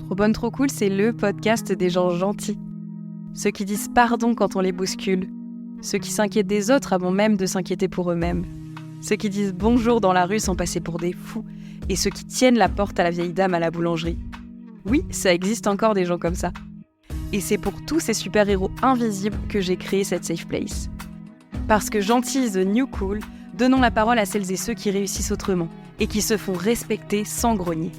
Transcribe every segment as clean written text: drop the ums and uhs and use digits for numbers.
Trop bonne, trop cool, c'est le podcast des gens gentils. Ceux qui disent pardon quand on les bouscule. Ceux qui s'inquiètent des autres avant même de s'inquiéter pour eux-mêmes. Ceux qui disent bonjour dans la rue sans passer pour des fous. Et ceux qui tiennent la porte à la vieille dame à la boulangerie. Oui, ça existe encore des gens comme ça. Et c'est pour tous ces super-héros invisibles que j'ai créé cette safe place. Parce que gentil is the new cool, donnons la parole à celles et ceux qui réussissent autrement et qui se font respecter sans grogner.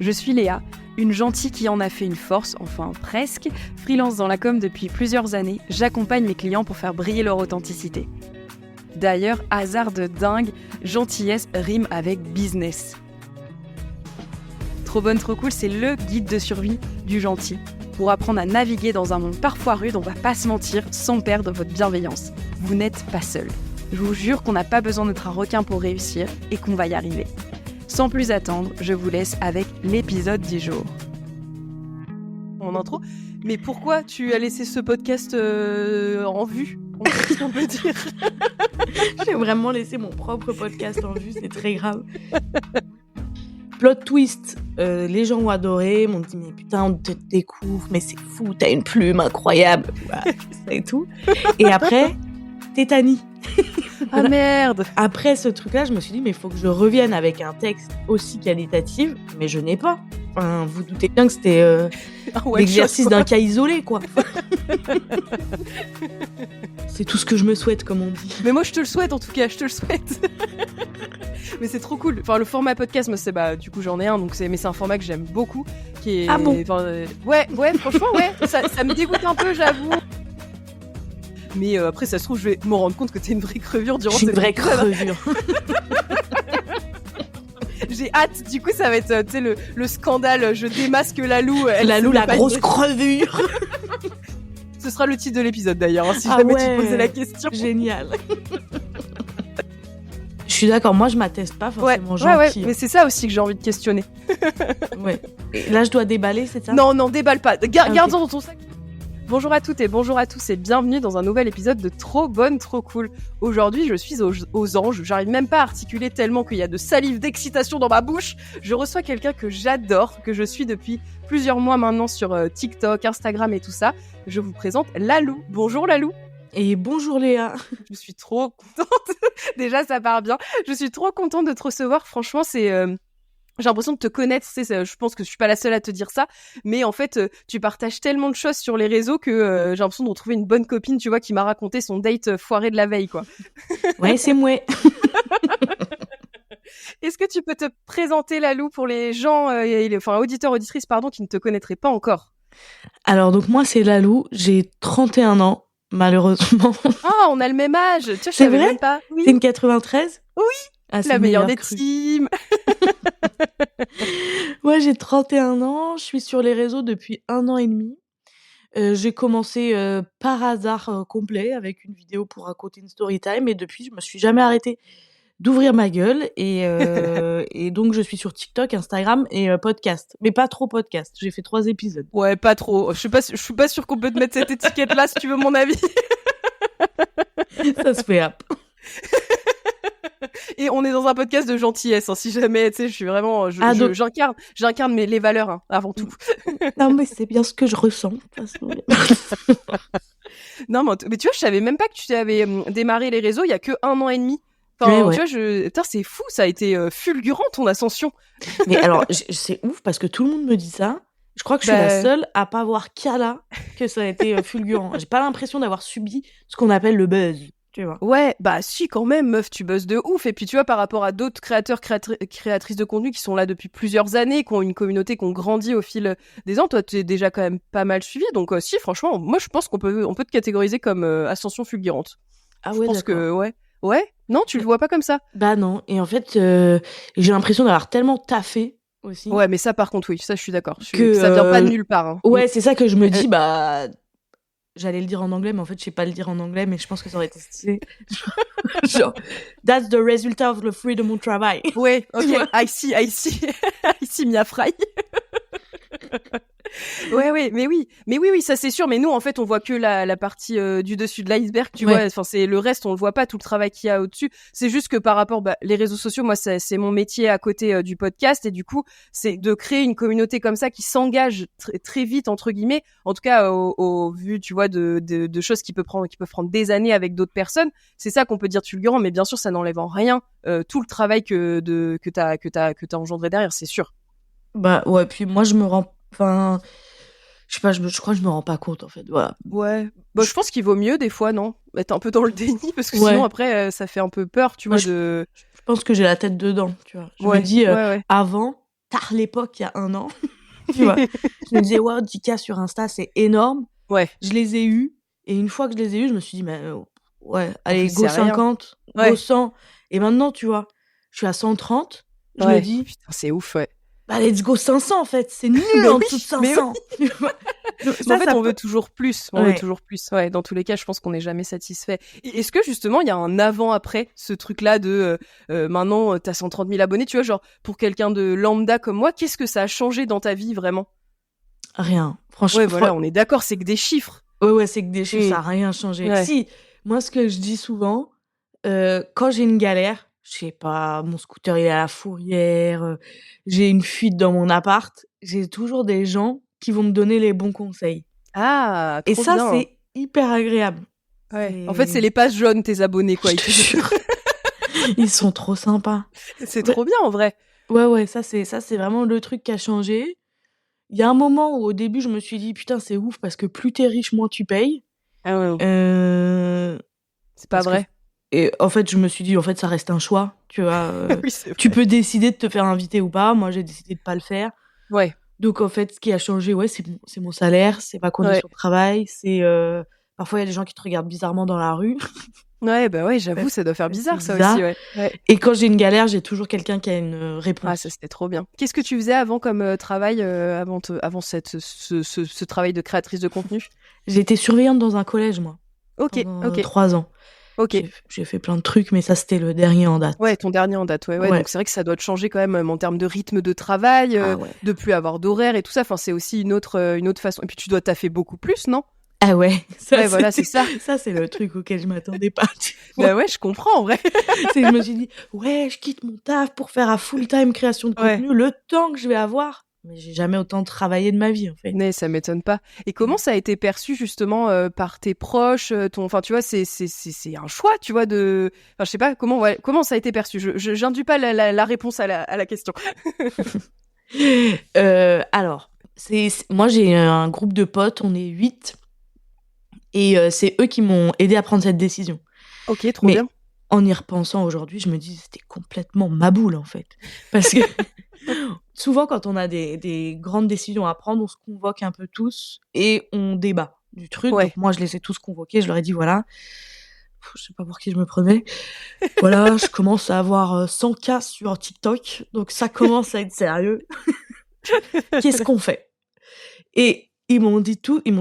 Je suis Léa, une gentille qui en a fait une force, enfin presque. Freelance dans la com depuis plusieurs années, j'accompagne mes clients pour faire briller leur authenticité. D'ailleurs, hasard de dingue, gentillesse rime avec business. Trop bonne, trop cool, c'est le guide de survie du gentil. Pour apprendre à naviguer dans un monde parfois rude, on va pas se mentir, sans perdre votre bienveillance. Vous n'êtes pas seul. Je vous jure qu'on n'a pas besoin d'être un requin pour réussir et qu'on va y arriver. Sans plus attendre, je vous laisse avec l'épisode du jour. En intro, mais pourquoi tu as laissé ce podcast en vue, on peut dire? J'ai vraiment laissé mon propre podcast en vue, c'est très grave. Plot twist, les gens ont adoré, m'ont dit mais putain on te découvre, mais c'est fou, t'as une plume incroyable, et tout. Et après, tétanie. Ah merde! Après ce truc-là, je me suis dit mais il faut que je revienne avec un texte aussi qualitatif, mais je n'ai pas. Enfin, vous doutez bien que c'était l'exercice d'un cas isolé, quoi. C'est tout ce que je me souhaite, comme on dit. Mais moi je te le souhaite en tout cas, je te le souhaite. Mais c'est trop cool. Enfin, le format podcast, moi, c'est du coup j'en ai un, mais c'est un format que j'aime beaucoup, qui est. Ah bon? Ouais, franchement, ouais. Ça me dégoûte un peu, j'avoue. Mais après, ça se trouve, je vais me rendre compte que t'es une vraie crevure durant cette. Une vraie crevure. J'ai hâte. Du coup, ça va être, tu sais, le scandale. Je démasque Lalou. Lalou, la grosse crevure. Ce sera le titre de l'épisode d'ailleurs, hein, si jamais tu posais la question. Génial. Je suis d'accord, moi je m'atteste pas forcément gentil. Ouais, mais c'est ça aussi que j'ai envie de questionner. Ouais. Et là je dois déballer, c'est ça? Non, déballe pas. Garde-en dans ton sac. Bonjour à toutes et bonjour à tous et bienvenue dans un nouvel épisode de Trop bonne, trop cool. Aujourd'hui, je suis aux anges. J'arrive même pas à articuler tellement qu'il y a de salive d'excitation dans ma bouche. Je reçois quelqu'un que j'adore, que je suis depuis plusieurs mois maintenant sur TikTok, Instagram et tout ça. Je vous présente Lalou. Bonjour Lalou. Et bonjour Léa. Je suis trop contente. Déjà, ça part bien. Je suis trop contente de te recevoir. Franchement, c'est... J'ai l'impression de te connaître, tu sais, je pense que je suis pas la seule à te dire ça, mais en fait, tu partages tellement de choses sur les réseaux que j'ai l'impression de retrouver une bonne copine, tu vois, qui m'a raconté son date foiré de la veille, quoi. Ouais, c'est moi. Est-ce que tu peux te présenter, Lalou, pour les gens, auditeurs, auditrices, qui ne te connaîtraient pas encore? Alors, donc moi, c'est Lalou, j'ai 31 ans, malheureusement. Ah, on a le même âge. Tu vois, je savais même pas. Oui. C'est une 93? Oui. Ah, la meilleure des teams. Moi, j'ai 31 ans, je suis sur les réseaux depuis 1 an et demi. J'ai commencé par hasard complet avec une vidéo pour raconter une story time et depuis, je me suis jamais arrêtée d'ouvrir ma gueule et donc je suis sur TikTok, Instagram et podcast. Mais pas trop podcast, j'ai fait 3 épisodes. Ouais, pas trop. Je suis pas sûre qu'on peut te mettre cette étiquette-là si tu veux mon avis. Ça se fait hop. Et on est dans un podcast de gentillesse, hein, si jamais, tu sais, je suis vraiment, j'incarne les valeurs, hein, avant tout. Non, mais c'est bien ce que je ressens. Non, mais tu vois, je savais même pas que tu avais démarré les réseaux il y a que 1 an et demi. Enfin, ouais. Tu vois, putain, c'est fou, ça a été fulgurant ton ascension. Mais alors, c'est ouf parce que tout le monde me dit ça. Je crois que je suis la seule à pas voir qu'à là que ça a été fulgurant. J'ai pas l'impression d'avoir subi ce qu'on appelle le buzz. Tu vois. Ouais, si quand même, meuf, tu buzzes de ouf. Et puis tu vois, par rapport à d'autres créateurs, créatrices de contenu qui sont là depuis plusieurs années, qui ont une communauté, qui ont grandi au fil des ans, toi, tu es déjà quand même pas mal suivi. Donc si, franchement, moi, je pense qu'on peut te catégoriser comme ascension fulgurante. Ah ouais, je pense que ouais. Non, tu le vois pas comme ça? Bah non. Et en fait, j'ai l'impression d'avoir tellement taffé aussi. Ouais, mais ça, par contre, oui, ça, je suis d'accord. Que ça vient pas de nulle part. Hein. Ouais, c'est ça que je me dis. J'allais le dire en anglais, mais en fait, je sais pas le dire en anglais, mais je pense que ça aurait été stylé. Genre, that's the result of the fruit de mon travail. Ouais, ok, I see, I see, Mia Fry. mais oui, ça c'est sûr. Mais nous, en fait, on voit que la partie du dessus de l'iceberg, tu vois. Enfin, c'est le reste, on le voit pas, tout le travail qu'il y a au-dessus. C'est juste que par rapport, les réseaux sociaux, moi, c'est mon métier à côté du podcast, et du coup, c'est de créer une communauté comme ça qui s'engage très vite, entre guillemets. En tout cas, au vu, tu vois, de choses qui peuvent prendre des années avec d'autres personnes. C'est ça qu'on peut dire fulgurant, mais bien sûr, ça n'enlève en rien tout le travail que t'as engendré derrière, c'est sûr. Bah ouais, puis moi je me rends, enfin, je sais pas, je crois que je me rends pas compte en fait, voilà. Ouais, je pense qu'il vaut mieux des fois, non, être un peu dans le déni, parce que Ouais. sinon après ça fait un peu peur, tu vois. Je pense que j'ai la tête dedans, tu vois. Je me dis avant, tard l'époque, il y a 1 an, tu vois. Je me disais wow, 10K sur Insta, c'est énorme. Ouais. Je les ai eus, et une fois que je les ai eus, je me suis dit mais ouais, allez, plus, go c'est rien. 50, go 100. Et maintenant, tu vois, je suis à 130, je me dis putain, c'est ouf, ouais. bah let's go 500 en fait, c'est nul en dessous de 500. En fait, on veut toujours plus. On veut toujours plus. Ouais, dans tous les cas, je pense qu'on n'est jamais satisfait. Et est-ce que justement, il y a un avant-après ce truc-là de maintenant, t'as 130 000 abonnés, tu vois, genre pour quelqu'un de lambda comme moi, qu'est-ce que ça a changé dans ta vie vraiment ? Rien, franchement. Ouais, voilà, on est d'accord, c'est que des chiffres. Ouais, c'est que des chiffres, ça a rien changé. Ouais. Si, moi, ce que je dis souvent, quand j'ai une galère, je sais pas, mon scooter il est à la fourrière, j'ai une fuite dans mon appart, j'ai toujours des gens qui vont me donner les bons conseils. Ah, trop Et ça, bien. c'est hyper agréable. Ouais. En fait, c'est les pages jaunes, tes abonnés, quoi. Ils sont trop sympas. C'est trop bien, en vrai. Ouais, ça c'est vraiment le truc qui a changé. Il y a un moment où, au début, je me suis dit, putain, c'est ouf parce que plus t'es riche, moins tu payes. Ah ouais. C'est pas vrai. Et en fait, je me suis dit, en fait, ça reste un choix, tu vois. Oui, tu peux décider de te faire inviter ou pas. Moi, j'ai décidé de pas le faire. Ouais. Donc, en fait, ce qui a changé, c'est mon salaire, c'est ma condition de travail, c'est parfois il y a des gens qui te regardent bizarrement dans la rue. Ouais, bah ouais, j'avoue, ça doit faire bizarre, ça aussi, ouais. Et quand j'ai une galère, j'ai toujours quelqu'un qui a une réponse. Ah, ça c'était trop bien. Qu'est-ce que tu faisais avant comme travail, avant ce travail de créatrice de contenu ? J'étais surveillante dans un collège, moi. Ok. 3 ans. Ok. J'ai fait plein de trucs, mais ça, c'était le dernier en date. Ouais, ton dernier en date, ouais. Donc c'est vrai que ça doit te changer quand même en termes de rythme de travail, de plus avoir d'horaire et tout ça. Enfin, c'est aussi une autre façon. Et puis tu dois taffer beaucoup plus, non ? Ah ouais, voilà, c'est ça. Ça, c'est le truc auquel je m'attendais pas. Bah ouais, je comprends en vrai. Je me suis dit, je quitte mon taf pour faire à full-time création de contenu, le temps que je vais avoir. Mais j'ai jamais autant travaillé de ma vie, en fait. Mais ça m'étonne pas. Et comment ça a été perçu justement par tes proches, enfin tu vois, c'est un choix, tu vois, de, enfin je sais pas comment ça a été perçu. Je n'induis pas la réponse à la question. Alors, moi j'ai un groupe de potes, on est 8. Et c'est eux qui m'ont aidé à prendre cette décision. Ok, trop bien. En y repensant aujourd'hui, je me dis c'était complètement ma boule en fait. Parce que souvent quand on a des grandes décisions à prendre, on se convoque un peu tous et on débat du truc. Donc moi je les ai tous convoqués, je leur ai dit voilà, je sais pas pour qui je me prenais. Voilà, je commence à avoir 100K sur TikTok, donc ça commence à être sérieux. Qu'est-ce qu'on fait ? Et ils m'ont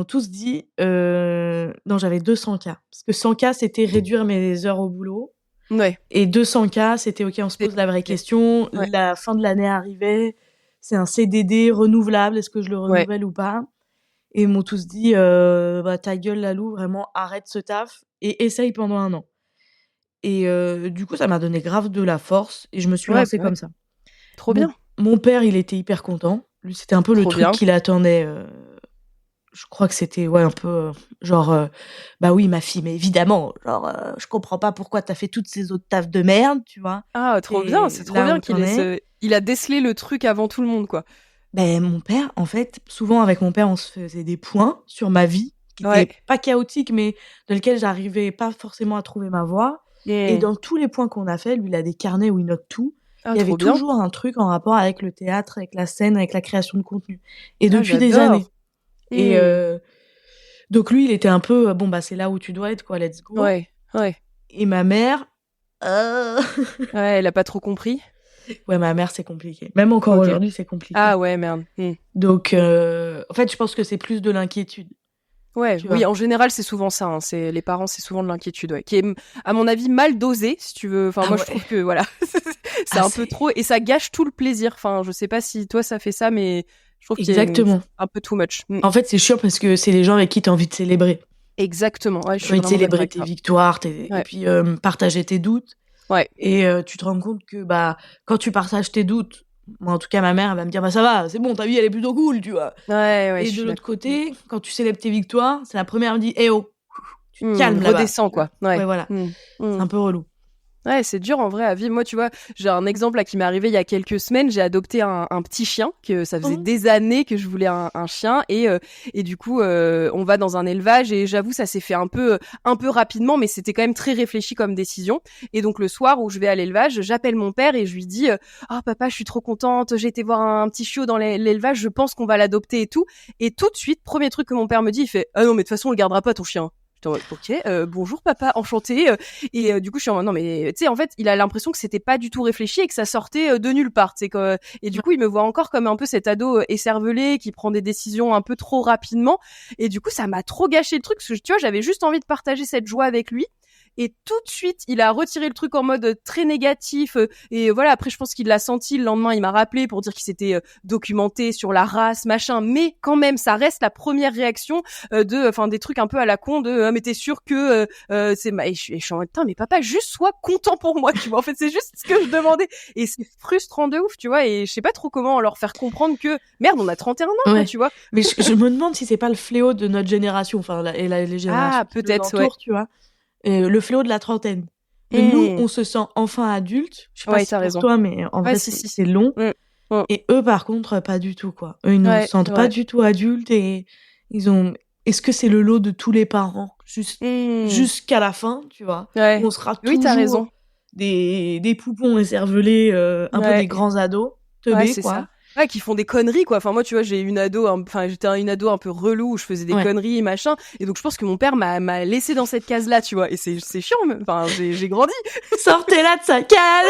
tous dit non, j'avais 200K parce que 100K c'était réduire mes heures au boulot. Ouais. Et 200K c'était OK, on se pose la vraie question, la fin de l'année arrivait, c'est un CDD renouvelable, est-ce que je le renouvelle ou pas ? Et ils m'ont tous dit ta gueule Lalou, vraiment arrête ce taf et essaye pendant 1 an. Et du coup ça m'a donné grave de la force et je me suis lancée comme ça. Trop bien. Mon père, il était hyper content. Lui, c'était un peu le truc qu'il attendait. Je crois que c'était un peu genre bah oui ma fille, mais évidemment genre je comprends pas pourquoi t'as fait toutes ces autres tafs de merde, tu vois. Ah trop bien, c'est trop bien qu'il a décelé le truc avant tout le monde quoi. Ben mon père, en fait, souvent avec mon père on se faisait des points sur ma vie qui étaient pas chaotiques mais dans lesquels j'arrivais pas forcément à trouver ma voie. Et dans tous les points qu'on a fait, lui il a des carnets où il note tout. Il y avait toujours un truc en rapport avec le théâtre, avec la scène, avec la création de contenu. Et depuis des années. Et donc lui, il était un peu c'est là où tu dois être quoi, let's go. Ouais. Et ma mère elle a pas trop compris. Ouais, ma mère c'est compliqué. Même encore aujourd'hui, c'est compliqué. Ah ouais, merde. Donc en fait, je pense que c'est plus de l'inquiétude. Oui, en général, c'est souvent ça. C'est les parents, c'est souvent de l'inquiétude, qui est, à mon avis, mal dosée, si tu veux. Enfin, moi, je trouve que voilà, c'est un peu trop et ça gâche tout le plaisir. Enfin, je sais pas si toi ça fait ça, mais Je trouve Exactement. qu'il est un peu too much. En fait, c'est chiant parce que c'est les gens avec qui tu as envie de célébrer. Exactement. Ouais, je suis Tu as envie de vraiment d'accord célébrer avec tes toi. victoires Ouais. et puis partager tes doutes. Ouais. Et tu te rends compte que quand tu partages tes doutes, moi en tout cas ma mère elle va me dire ça va, c'est bon, ta vie elle est plutôt cool, tu vois. Ouais, Et de l'autre côté, quand tu célèbres tes victoires, c'est la première qui me dit eh oh, tu te calmes là-bas. Redescends quoi. Ouais, voilà. C'est un peu relou. Ouais, c'est dur en vrai à vivre. Moi, tu vois, j'ai un exemple là qui m'est arrivé il y a quelques semaines. J'ai adopté un petit chien, que ça faisait des années que je voulais un chien. Et du coup, on va dans un élevage et j'avoue, ça s'est fait un peu rapidement, mais c'était quand même très réfléchi comme décision. Et donc, le soir où je vais à l'élevage, j'appelle mon père et je lui dis ah papa, je suis trop contente, j'ai été voir un petit chiot dans l'élevage, je pense qu'on va l'adopter et tout. Et tout de suite, premier truc que mon père me dit, il fait ah non, mais de toute façon, on le gardera pas ton chien. Ok, bonjour papa, enchanté. Et du coup, je suis en mode, non mais tu sais, en fait, il a l'impression que c'était pas du tout réfléchi et que ça sortait de nulle part. Tu sais, et du coup, il me voit encore comme un peu cet ado écervelé qui prend des décisions un peu trop rapidement. Et du coup, ça m'a trop gâché le truc parce que tu vois, j'avais juste envie de partager cette joie avec lui. Et tout de suite, il a retiré le truc en mode très négatif. Et voilà, après, je pense qu'il l'a senti. Le lendemain, il m'a rappelé pour dire qu'il s'était documenté sur la race, machin. Mais quand même, ça reste la première réaction des trucs un peu à la con de mais t'es sûr que c'est et je suis en mode mais papa, juste sois content pour moi, tu vois. En fait, c'est juste ce que je demandais. Et c'est frustrant de ouf, tu vois. Et je sais pas trop comment leur faire comprendre que merde, on a 31 ans, quoi, tu vois. Mais je me demande si c'est pas le fléau de notre génération, les générations qui peut-être, nous entourent, tu vois. Le fléau de la trentaine. Nous, on se sent enfin adulte. Je sais pas si c'est pour toi, mais en vrai, c'est long. Et eux, par contre, pas du tout, quoi. Eux, ils ne se sentent pas du tout adultes et ils ont... Est-ce que c'est le lot de tous les parents jusqu'à la fin, tu vois, où on sera toujours des poupons écervelés, un peu des grands ados, teubés, quoi. Ça. Ouais, qui font des conneries, quoi. Enfin, moi, tu vois, j'étais une ado un peu relou où je faisais des conneries et machin. Et donc, je pense que mon père m'a laissé dans cette case-là, tu vois. Et c'est chiant, même. Enfin, j'ai grandi. Sortez-la de sa case!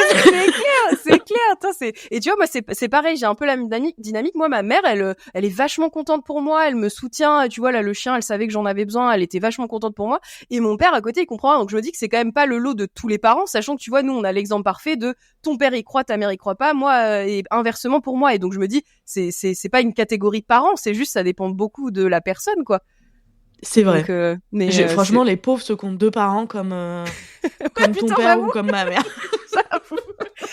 C'est clair. Attends, et tu vois, moi, c'est pareil. J'ai un peu la dynamique. Moi, ma mère, elle est vachement contente pour moi. Elle me soutient. Tu vois, là, le chien, elle savait que j'en avais besoin. Elle était vachement contente pour moi. Et mon père, à côté, il comprend. Donc, je me dis que c'est quand même pas le lot de tous les parents, sachant que, tu vois, nous, on a l'exemple parfait de ton père y croit, ta mère y croit pas. Moi, et inversement pour moi. Et donc, je me dis, c'est pas une catégorie de parents, c'est juste, ça dépend beaucoup de la personne, quoi. C'est vrai. Donc, franchement, les pauvres se comptent 2 parents comme ton père ou comme ma mère.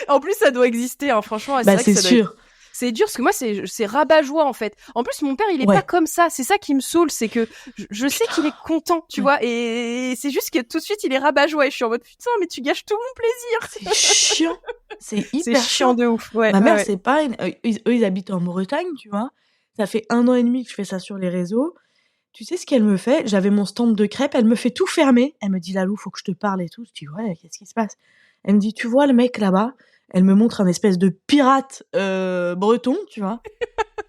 En plus, ça doit exister, hein, franchement. C'est sûr. C'est dur, parce que moi, c'est rabat-joie, en fait. En plus, mon père, il est pas comme ça. C'est ça qui me saoule, c'est que je sais qu'il est content, tu vois, et c'est juste que tout de suite, il est rabat-joie, et je suis en mode, putain, mais tu gâches tout mon C'est plaisir. chiant. C'est hyper chiant de ouf, ouais. Ma mère, c'est pareil. Eux, ils habitent en Bretagne, tu vois. Ça fait 1 an et demi que je fais ça sur les réseaux. Tu sais ce qu'elle me fait? J'avais mon stand de crêpes, elle me fait tout fermer. Elle me dit, Lalou, faut que je te parle et tout. Je dis, ouais, qu'est-ce qui se passe? Elle me dit, tu vois le mec là-bas? Elle me montre un espèce de pirate breton, tu vois.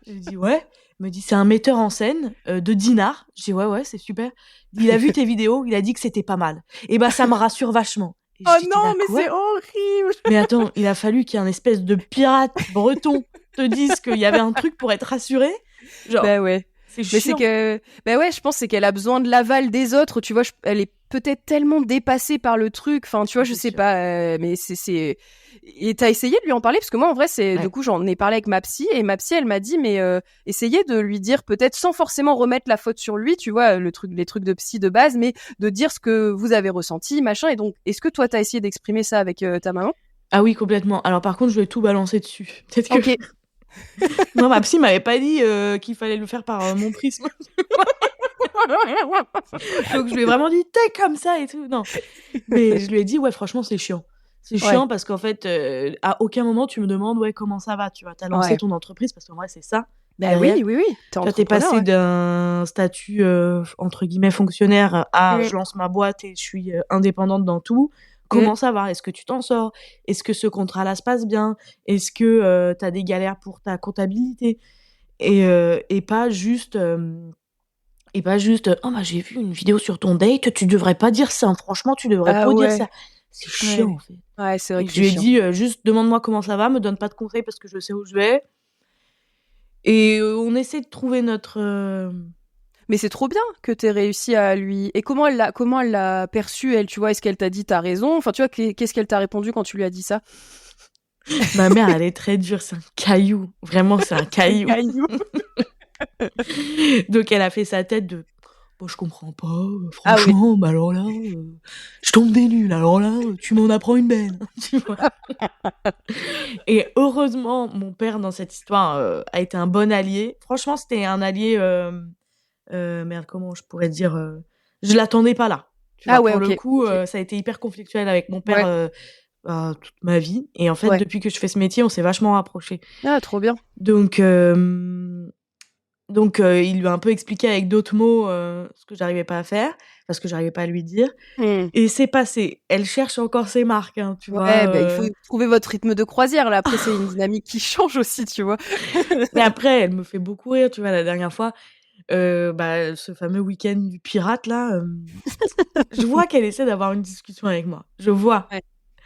Je lui dis, ouais. Elle me dit, c'est un metteur en scène de Dinard. Je dis, ouais, c'est super. Il a vu tes vidéos, il a dit que c'était pas mal. Et ça me rassure vachement. Oh non, mais c'est horrible! Mais attends, il a fallu qu'il y ait un espèce de pirate breton te dise qu'il y avait un truc pour être rassuré. Genre, ouais. C'est chiant. Mais c'est que, je pense c'est qu'elle a besoin de l'aval des autres, tu vois, elle est peut-être tellement dépassée par le truc, enfin, tu vois, je sais pas, mais et t'as essayé de lui en parler? Parce que moi, en vrai, du coup, j'en ai parlé avec ma psy, et ma psy, elle m'a dit, mais essayez de lui dire, peut-être sans forcément remettre la faute sur lui, tu vois, les trucs de psy de base, mais de dire ce que vous avez ressenti, machin, et donc, est-ce que toi, t'as essayé d'exprimer ça avec ta maman? Ah oui, complètement. Alors par contre, je vais tout balancer dessus. Peut-être que... Ok. Non, ma psy m'avait pas dit qu'il fallait le faire par mon prisme. Donc je lui ai vraiment dit t'es comme ça et tout. Non. Mais je lui ai dit ouais, franchement, c'est chiant. C'est chiant parce qu'en fait, à aucun moment tu me demandes comment ça va. Tu vois, t'as lancé ton entreprise parce qu'en vrai, c'est ça. Oui. T'es passé d'un statut entre guillemets fonctionnaire à je lance ma boîte et je suis indépendante dans tout. Comment ça va? Est-ce que tu t'en sors? Est-ce que ce contrat-là se passe bien? Est-ce que t'as des galères pour ta comptabilité? Et pas juste oh j'ai vu une vidéo sur ton date, tu devrais pas dire ça. Franchement, tu devrais pas dire ça. C'est chiant en fait. Ouais, c'est vrai que je lui ai dit juste demande-moi comment ça va, me donne pas de conseils parce que je sais où je vais. Et on essaie de trouver notre Mais c'est trop bien que t'aies réussi à lui... Et comment elle l'a perçu, elle, tu vois? Est-ce qu'elle t'a dit t'as raison? Enfin, tu vois, qu'est-ce qu'elle t'a répondu quand tu lui as dit ça? Ma mère, elle est très dure, c'est un caillou. Vraiment, c'est un caillou. Caillou. Donc elle a fait sa tête de: «Bah, je comprends pas, Ah oui. franchement, bah, alors là, je tombe des nuls, alors là, tu m'en apprends une belle», tu vois? Et heureusement, mon père, dans cette histoire, a été un bon allié. Franchement, c'était un allié, merde, comment je pourrais dire? Je l'attendais pas là, tu Ah vois? ouais, Pour le OK, coup, OK. ça a été hyper conflictuel avec mon père, Ouais, toute ma vie et en fait, ouais. depuis que je fais ce métier, on s'est vachement rapprochés. Ah, trop bien. Donc il lui a un peu expliqué avec d'autres mots, ce que j'arrivais pas à faire, parce que j'arrivais pas à lui dire Mmh. et c'est passé. Elle cherche encore ses marques, hein, tu vois? Ouais, bah, il faut trouver votre rythme de croisière, là. Après, c'est une dynamique qui change aussi, tu vois? Mais après, elle me fait beaucoup rire, tu vois? La dernière fois, bah, ce fameux week-end du pirate là, je vois qu'elle essaie d'avoir une discussion avec moi. Je vois. Ouais.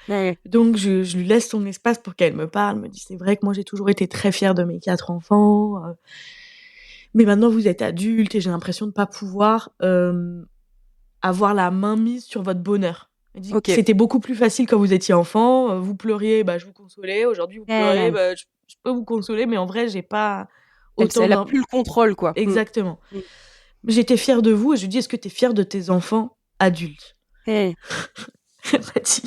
Ouais, ouais. Donc je lui laisse son espace pour qu'elle me parle. Elle me dit: «C'est vrai que moi j'ai toujours été très fière de mes 4 enfants, mais maintenant vous êtes adulte et j'ai l'impression de pas pouvoir, avoir la main mise sur votre bonheur». Elle dit: OK. «C'était beaucoup plus facile quand vous étiez enfant, vous pleuriez, bah, je vous consolais. Aujourd'hui vous pleurez, Mmh. bah, je peux vous consoler, mais en vrai j'ai pas autant Elle a d'im». plus le contrôle, quoi. Mmh. Exactement. Mmh. «J'étais fière de vous» et je lui dis: «Est-ce que tu es fière de tes enfants adultes?» Mmh. Elle m'a dit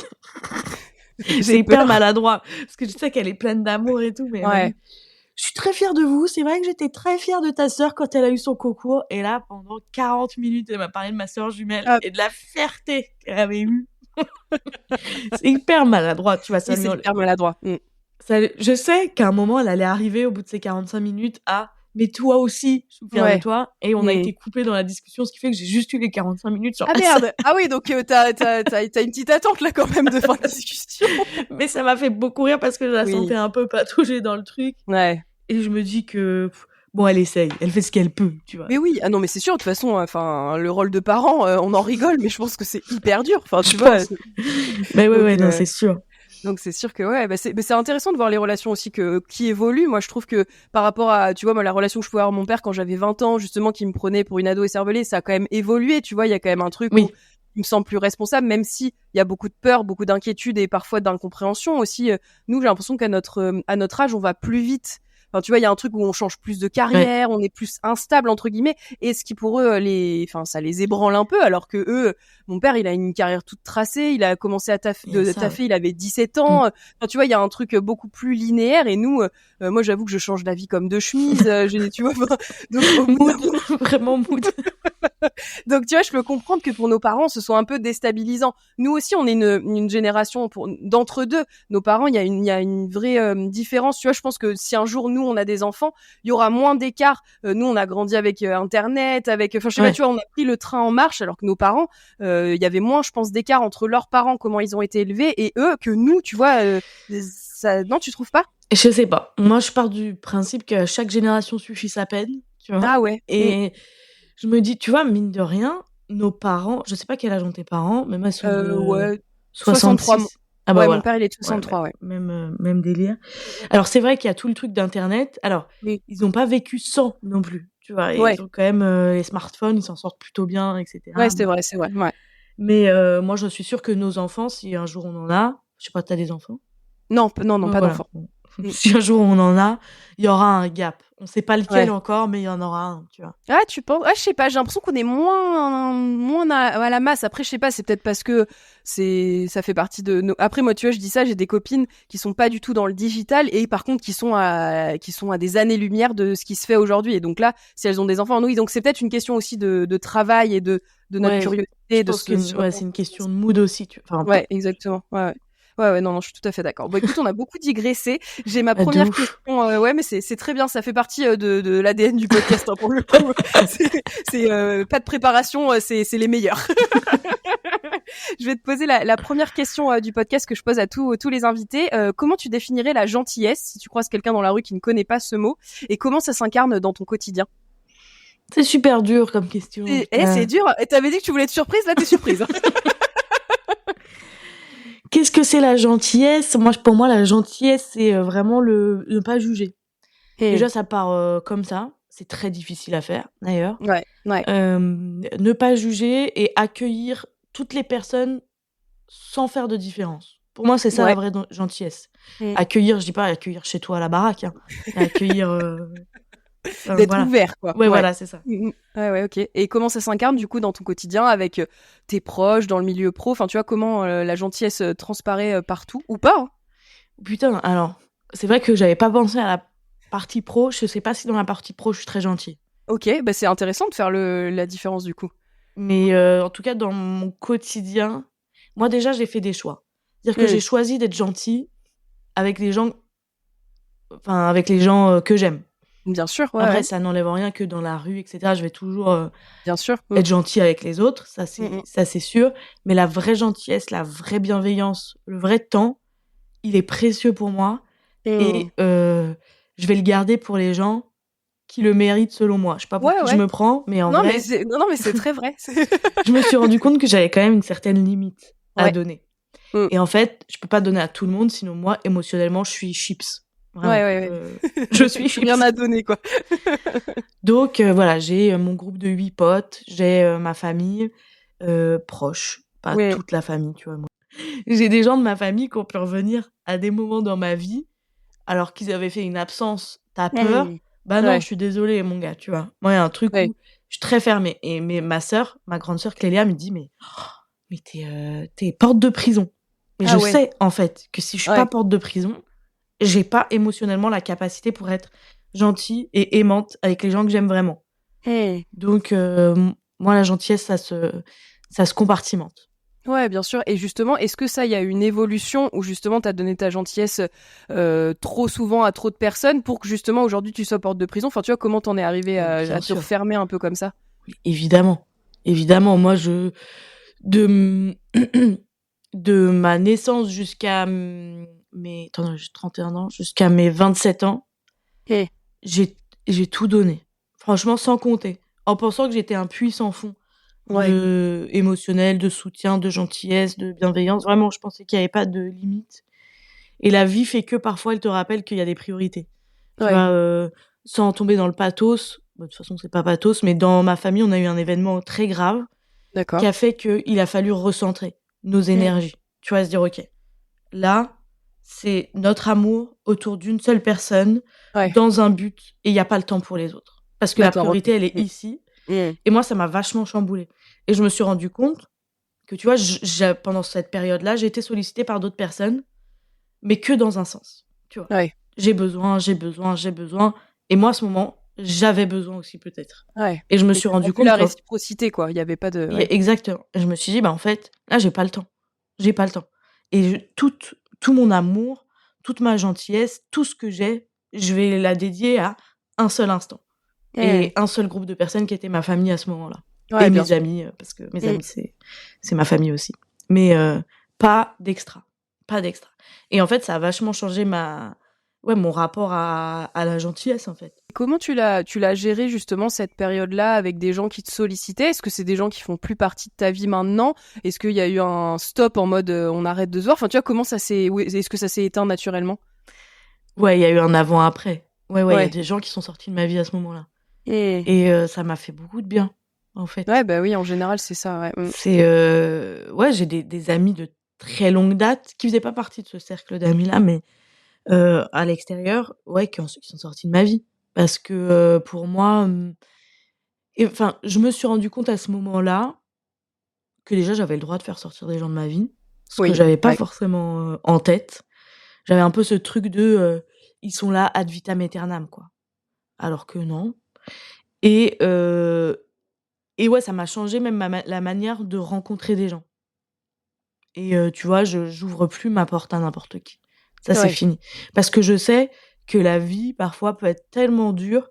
J'ai c'est hyper peur. maladroit, parce que je sais qu'elle est pleine d'amour et tout, mais elle m'a Ouais. dit: «Je suis très fière de vous, c'est vrai que j'étais très fière de ta sœur quand elle a eu son concours» et là, pendant 40 minutes, elle m'a parlé de ma sœur jumelle Ah, et de la fierté qu'elle avait eue. C'est hyper maladroit, tu vois? oui, c'est hyper maladroit. Mmh. Je sais qu'à un moment, elle allait arriver au bout de ces 45 minutes à: «Mais toi aussi, je suis fière de Ouais. toi» et on a Mmh. été coupés dans la discussion, ce qui fait que j'ai juste eu les 45 minutes sur Ah la merde! Ah oui, donc tu as une petite attente, là, quand même, de fin de discussion. mais ça m'a fait beaucoup rire parce que je la sentais Oui. un peu pataugée dans le truc. Ouais. Et je me dis que, bon, elle essaye, elle fait ce qu'elle peut, tu vois? Mais oui, ah non, mais c'est sûr, de toute façon, enfin, le rôle de parent, on en rigole, mais je pense que c'est hyper dur. Enfin, Je tu vois? pense. Mais ouais, Donc ouais, non, c'est sûr. donc c'est sûr que ouais, bah, c'est intéressant de voir les relations aussi qui évoluent. Moi, je trouve que par rapport à, tu vois, moi, la relation que je pouvais avoir avec mon père quand j'avais 20 ans, justement, qui me prenait pour une ado écervelée, ça a quand même évolué, tu vois? Il y a quand même un truc où Oui, il me semble plus responsable, même si il y a beaucoup de peur, beaucoup d'inquiétude et parfois d'incompréhension aussi. Nous, j'ai l'impression à notre âge, on va plus vite. Enfin, tu vois, il y a un truc où on change plus de ouais, carrière, on est plus instable entre guillemets, et ce qui pour eux enfin, ça les ébranle un peu, alors que eux, mon père, il a une carrière toute tracée, il a commencé à il y a ça, ouais. taffer, il avait 17 Mmh. ans. Enfin, tu vois, il y a un truc beaucoup plus linéaire, et nous, moi, j'avoue que je change d'avis comme de chemise, tu vois, enfin, donc au bout Mood, vraiment mood. donc tu vois, je peux comprendre que pour nos parents, ce soit un peu déstabilisant. Nous aussi, on est une génération d'entre-deux. Nos parents, il y a une vraie différence. Tu vois, je pense que si un jour, nous, on a des enfants, il y aura moins d'écart. Nous, on a grandi avec Internet, enfin, je sais pas, Ouais. tu vois, on a pris le train en marche, alors que nos parents, il y avait moins, je pense, d'écart entre leurs parents, comment ils ont été élevés, et eux, que nous, tu vois, non, tu trouves pas? Je sais pas. Moi, je pars du principe que chaque génération suffit sa peine, tu vois? Ah ouais. Et je me dis, tu vois, mine de rien, nos parents, je sais pas quel âge ont tes parents, mais moi, ils sont de Ouais, 63. 66. Ah bah Ouais, mon voilà. père, il est de Ouais, 63, ouais. même délire. Alors c'est vrai qu'il y a tout le truc d'internet. Alors, Oui. ils ont pas vécu sans non plus, tu vois? Et Ouais. ils ont quand même, les smartphones, ils s'en sortent plutôt bien et Ouais, cetera. c'est Bon, vrai, c'est vrai. Ouais. mais moi, je suis sûre que nos enfants, si un jour on en a, je sais pas, tu as des enfants? Non, non, non, Ouais, pas voilà, d'enfant. bon. Mmh. Si un jour on en a, il y aura un gap. On sait pas lequel Ouais. encore, mais il y en aura un, tu vois? Ah, tu penses? Ah, je sais pas, j'ai l'impression qu'on est moins à la masse. Après, je sais pas, c'est peut-être parce que ça fait partie de nos. Après, moi, tu vois, je dis ça, j'ai des copines qui sont pas du tout dans le digital, et par contre, qui sont à des années-lumière de ce qui se fait aujourd'hui. Et donc là, si elles ont des enfants, oui, donc c'est peut-être une question aussi de travail et de notre Ouais, je curiosité, pense que de se ouais, c'est une question de mood aussi, tu enfin, Ouais, exactement. Ouais, ouais. Ouais, ouais, non, non, je suis tout à fait d'accord. Bon, écoute, on a beaucoup digressé. J'ai ma de première ouf. question. Ouais, mais c'est très bien. Ça fait partie de l'ADN du podcast, hein, pour le coup. Pas de préparation, c'est les meilleurs. Je vais te poser la première question du podcast que je pose à tous les invités. Comment tu définirais la gentillesse si tu croises quelqu'un dans la rue qui ne connaît pas ce mot, et comment ça s'incarne dans ton quotidien? C'est super dur comme question, C'est putain. dur. Et t'avais dit que tu voulais être surprise, là, t'es surprise, hein. Qu'est-ce que c'est la gentillesse? Pour moi, la gentillesse, c'est, vraiment le ne pas juger. Hmm. Déjà, ça part, comme ça, c'est très difficile à faire, d'ailleurs. Ouais, ouais. Ne pas juger et accueillir toutes les personnes sans faire de différence. Pour moi, c'est ça Ouais. la vraie gentillesse. Mm. Accueillir, je dis pas accueillir chez toi à la baraque, hein. Accueillir... D'être voilà. ouvert, quoi. Ouais, voilà, c'est ça. Ouais, ok. Et comment ça s'incarne, du coup, dans ton quotidien, avec tes proches, dans le milieu pro? Enfin, tu vois, comment la gentillesse transparaît partout, ou pas, hein? Putain, alors, c'est vrai que j'avais pas pensé à la partie pro. Je sais pas si dans la partie pro, je suis très gentille. Ok, bah c'est intéressant de faire la différence, du coup. Mais en tout cas, dans mon quotidien, moi déjà, j'ai fait des choix. C'est-à-dire que j'ai choisi d'être gentille avec les gens, que j'aime. Bien sûr, ouais. Après, ouais. ça n'enlève rien que dans la rue, etc. Je vais toujours Bien sûr. être gentille avec les autres, ça Mm. c'est sûr. Mais la vraie gentillesse, la vraie bienveillance, le vrai temps, il est précieux pour moi. Et je vais le garder pour les gens qui le méritent selon moi. Je sais pas pour qui je me prends, mais en vrai... Non, mais c'est très vrai. je me suis rendu compte que j'avais quand même une certaine limite à Ouais. donner. Mm. Et en fait, je peux pas donner à tout le monde, sinon moi, émotionnellement, je suis chips. Vraiment. Ouais. Je suis chips. Rien à donner, quoi. Donc voilà, j'ai mon groupe de 8 potes, j'ai ma famille proche, pas Ouais. toute la famille, tu vois. Moi. J'ai des gens de ma famille qui ont pu revenir à des moments dans ma vie, alors qu'ils avaient fait une absence. T'as peur? Bah non, Ouais. je suis désolée, mon gars, tu vois. Moi, il y a un truc où je suis très fermée. Et ma grande sœur Clélia me dit, mais t'es porte de prison. Mais je sais, en fait, que si je suis pas porte de prison, j'ai pas émotionnellement la capacité pour être gentille et aimante avec les gens que j'aime vraiment. Donc, moi, la gentillesse, ça se compartimente. Ouais, bien sûr. Et justement, est-ce que ça, il y a une évolution où justement t'as donné ta gentillesse trop souvent à trop de personnes pour que justement aujourd'hui tu sois porte de prison? Enfin, tu vois, comment t'en es arrivé à te refermer un peu comme ça? Évidemment. Moi, de ma naissance jusqu'à j'ai 31 ans, jusqu'à mes 27 ans, j'ai tout donné. Franchement, sans compter. En pensant que j'étais un puits sans fond. Émotionnel, de soutien, de gentillesse, de bienveillance. Vraiment, je pensais qu'il n'y avait pas de limite. Et la vie fait que parfois, elle te rappelle qu'il y a des priorités. Tu vois, sans tomber dans le pathos. De toute façon, c'est pas pathos, mais dans ma famille, on a eu un événement très grave qui a fait qu'il a fallu recentrer nos énergies. Tu vois, se dire, OK, là, c'est notre amour autour d'une seule personne, dans un but, et il n'y a pas le temps pour les autres. Parce que la priorité, elle est ici. Et moi, ça m'a vachement chamboulée. Et je me suis rendu compte que, tu vois, pendant cette période-là, j'ai été sollicitée par d'autres personnes, mais que dans un sens. Tu vois. J'ai besoin. Et moi, à ce moment, j'avais besoin aussi, peut-être. Et je me suis rendu compte la réciprocité, quoi. Il n'y avait pas de... Exactement. Et je me suis dit, bah, en fait, là, j'ai pas le temps. Et tout mon amour, toute ma gentillesse, tout ce que j'ai, je vais la dédier à un seul instant. Et un seul groupe de personnes qui était ma famille à ce moment-là. Et mes amis, parce que mes amis, c'est ma famille aussi. Mais pas d'extra. Et en fait, ça a vachement changé mon rapport à la gentillesse, en fait. Comment tu l'as géré, justement, cette période-là, avec des gens qui te sollicitaient? Est-ce que c'est des gens qui font plus partie de ta vie maintenant? Est-ce qu'il y a eu un stop en mode on arrête de se voir? Enfin, tu vois, comment est-ce que ça s'est éteint naturellement? Ouais, il y a eu un avant-après. Ouais, il y a des gens qui sont sortis de ma vie à ce moment-là. Et ça m'a fait beaucoup de bien, en fait. Ouais, bah oui, en général, c'est ça, ouais. J'ai des amis de très longue date qui faisaient pas partie de ce cercle d'amis-là, mais à l'extérieur, qui sont sortis de ma vie. Parce que pour moi... je me suis rendu compte à ce moment-là que déjà, j'avais le droit de faire sortir des gens de ma vie, ce que j'avais pas forcément en tête. J'avais un peu ce truc de... ils sont là ad vitam aeternam, quoi. Alors que non. Et ouais, ça m'a changé même la manière de rencontrer des gens. Et tu vois, j'ouvre plus ma porte à n'importe qui. Ça, c'est fini. Parce que je sais que la vie, parfois, peut être tellement dure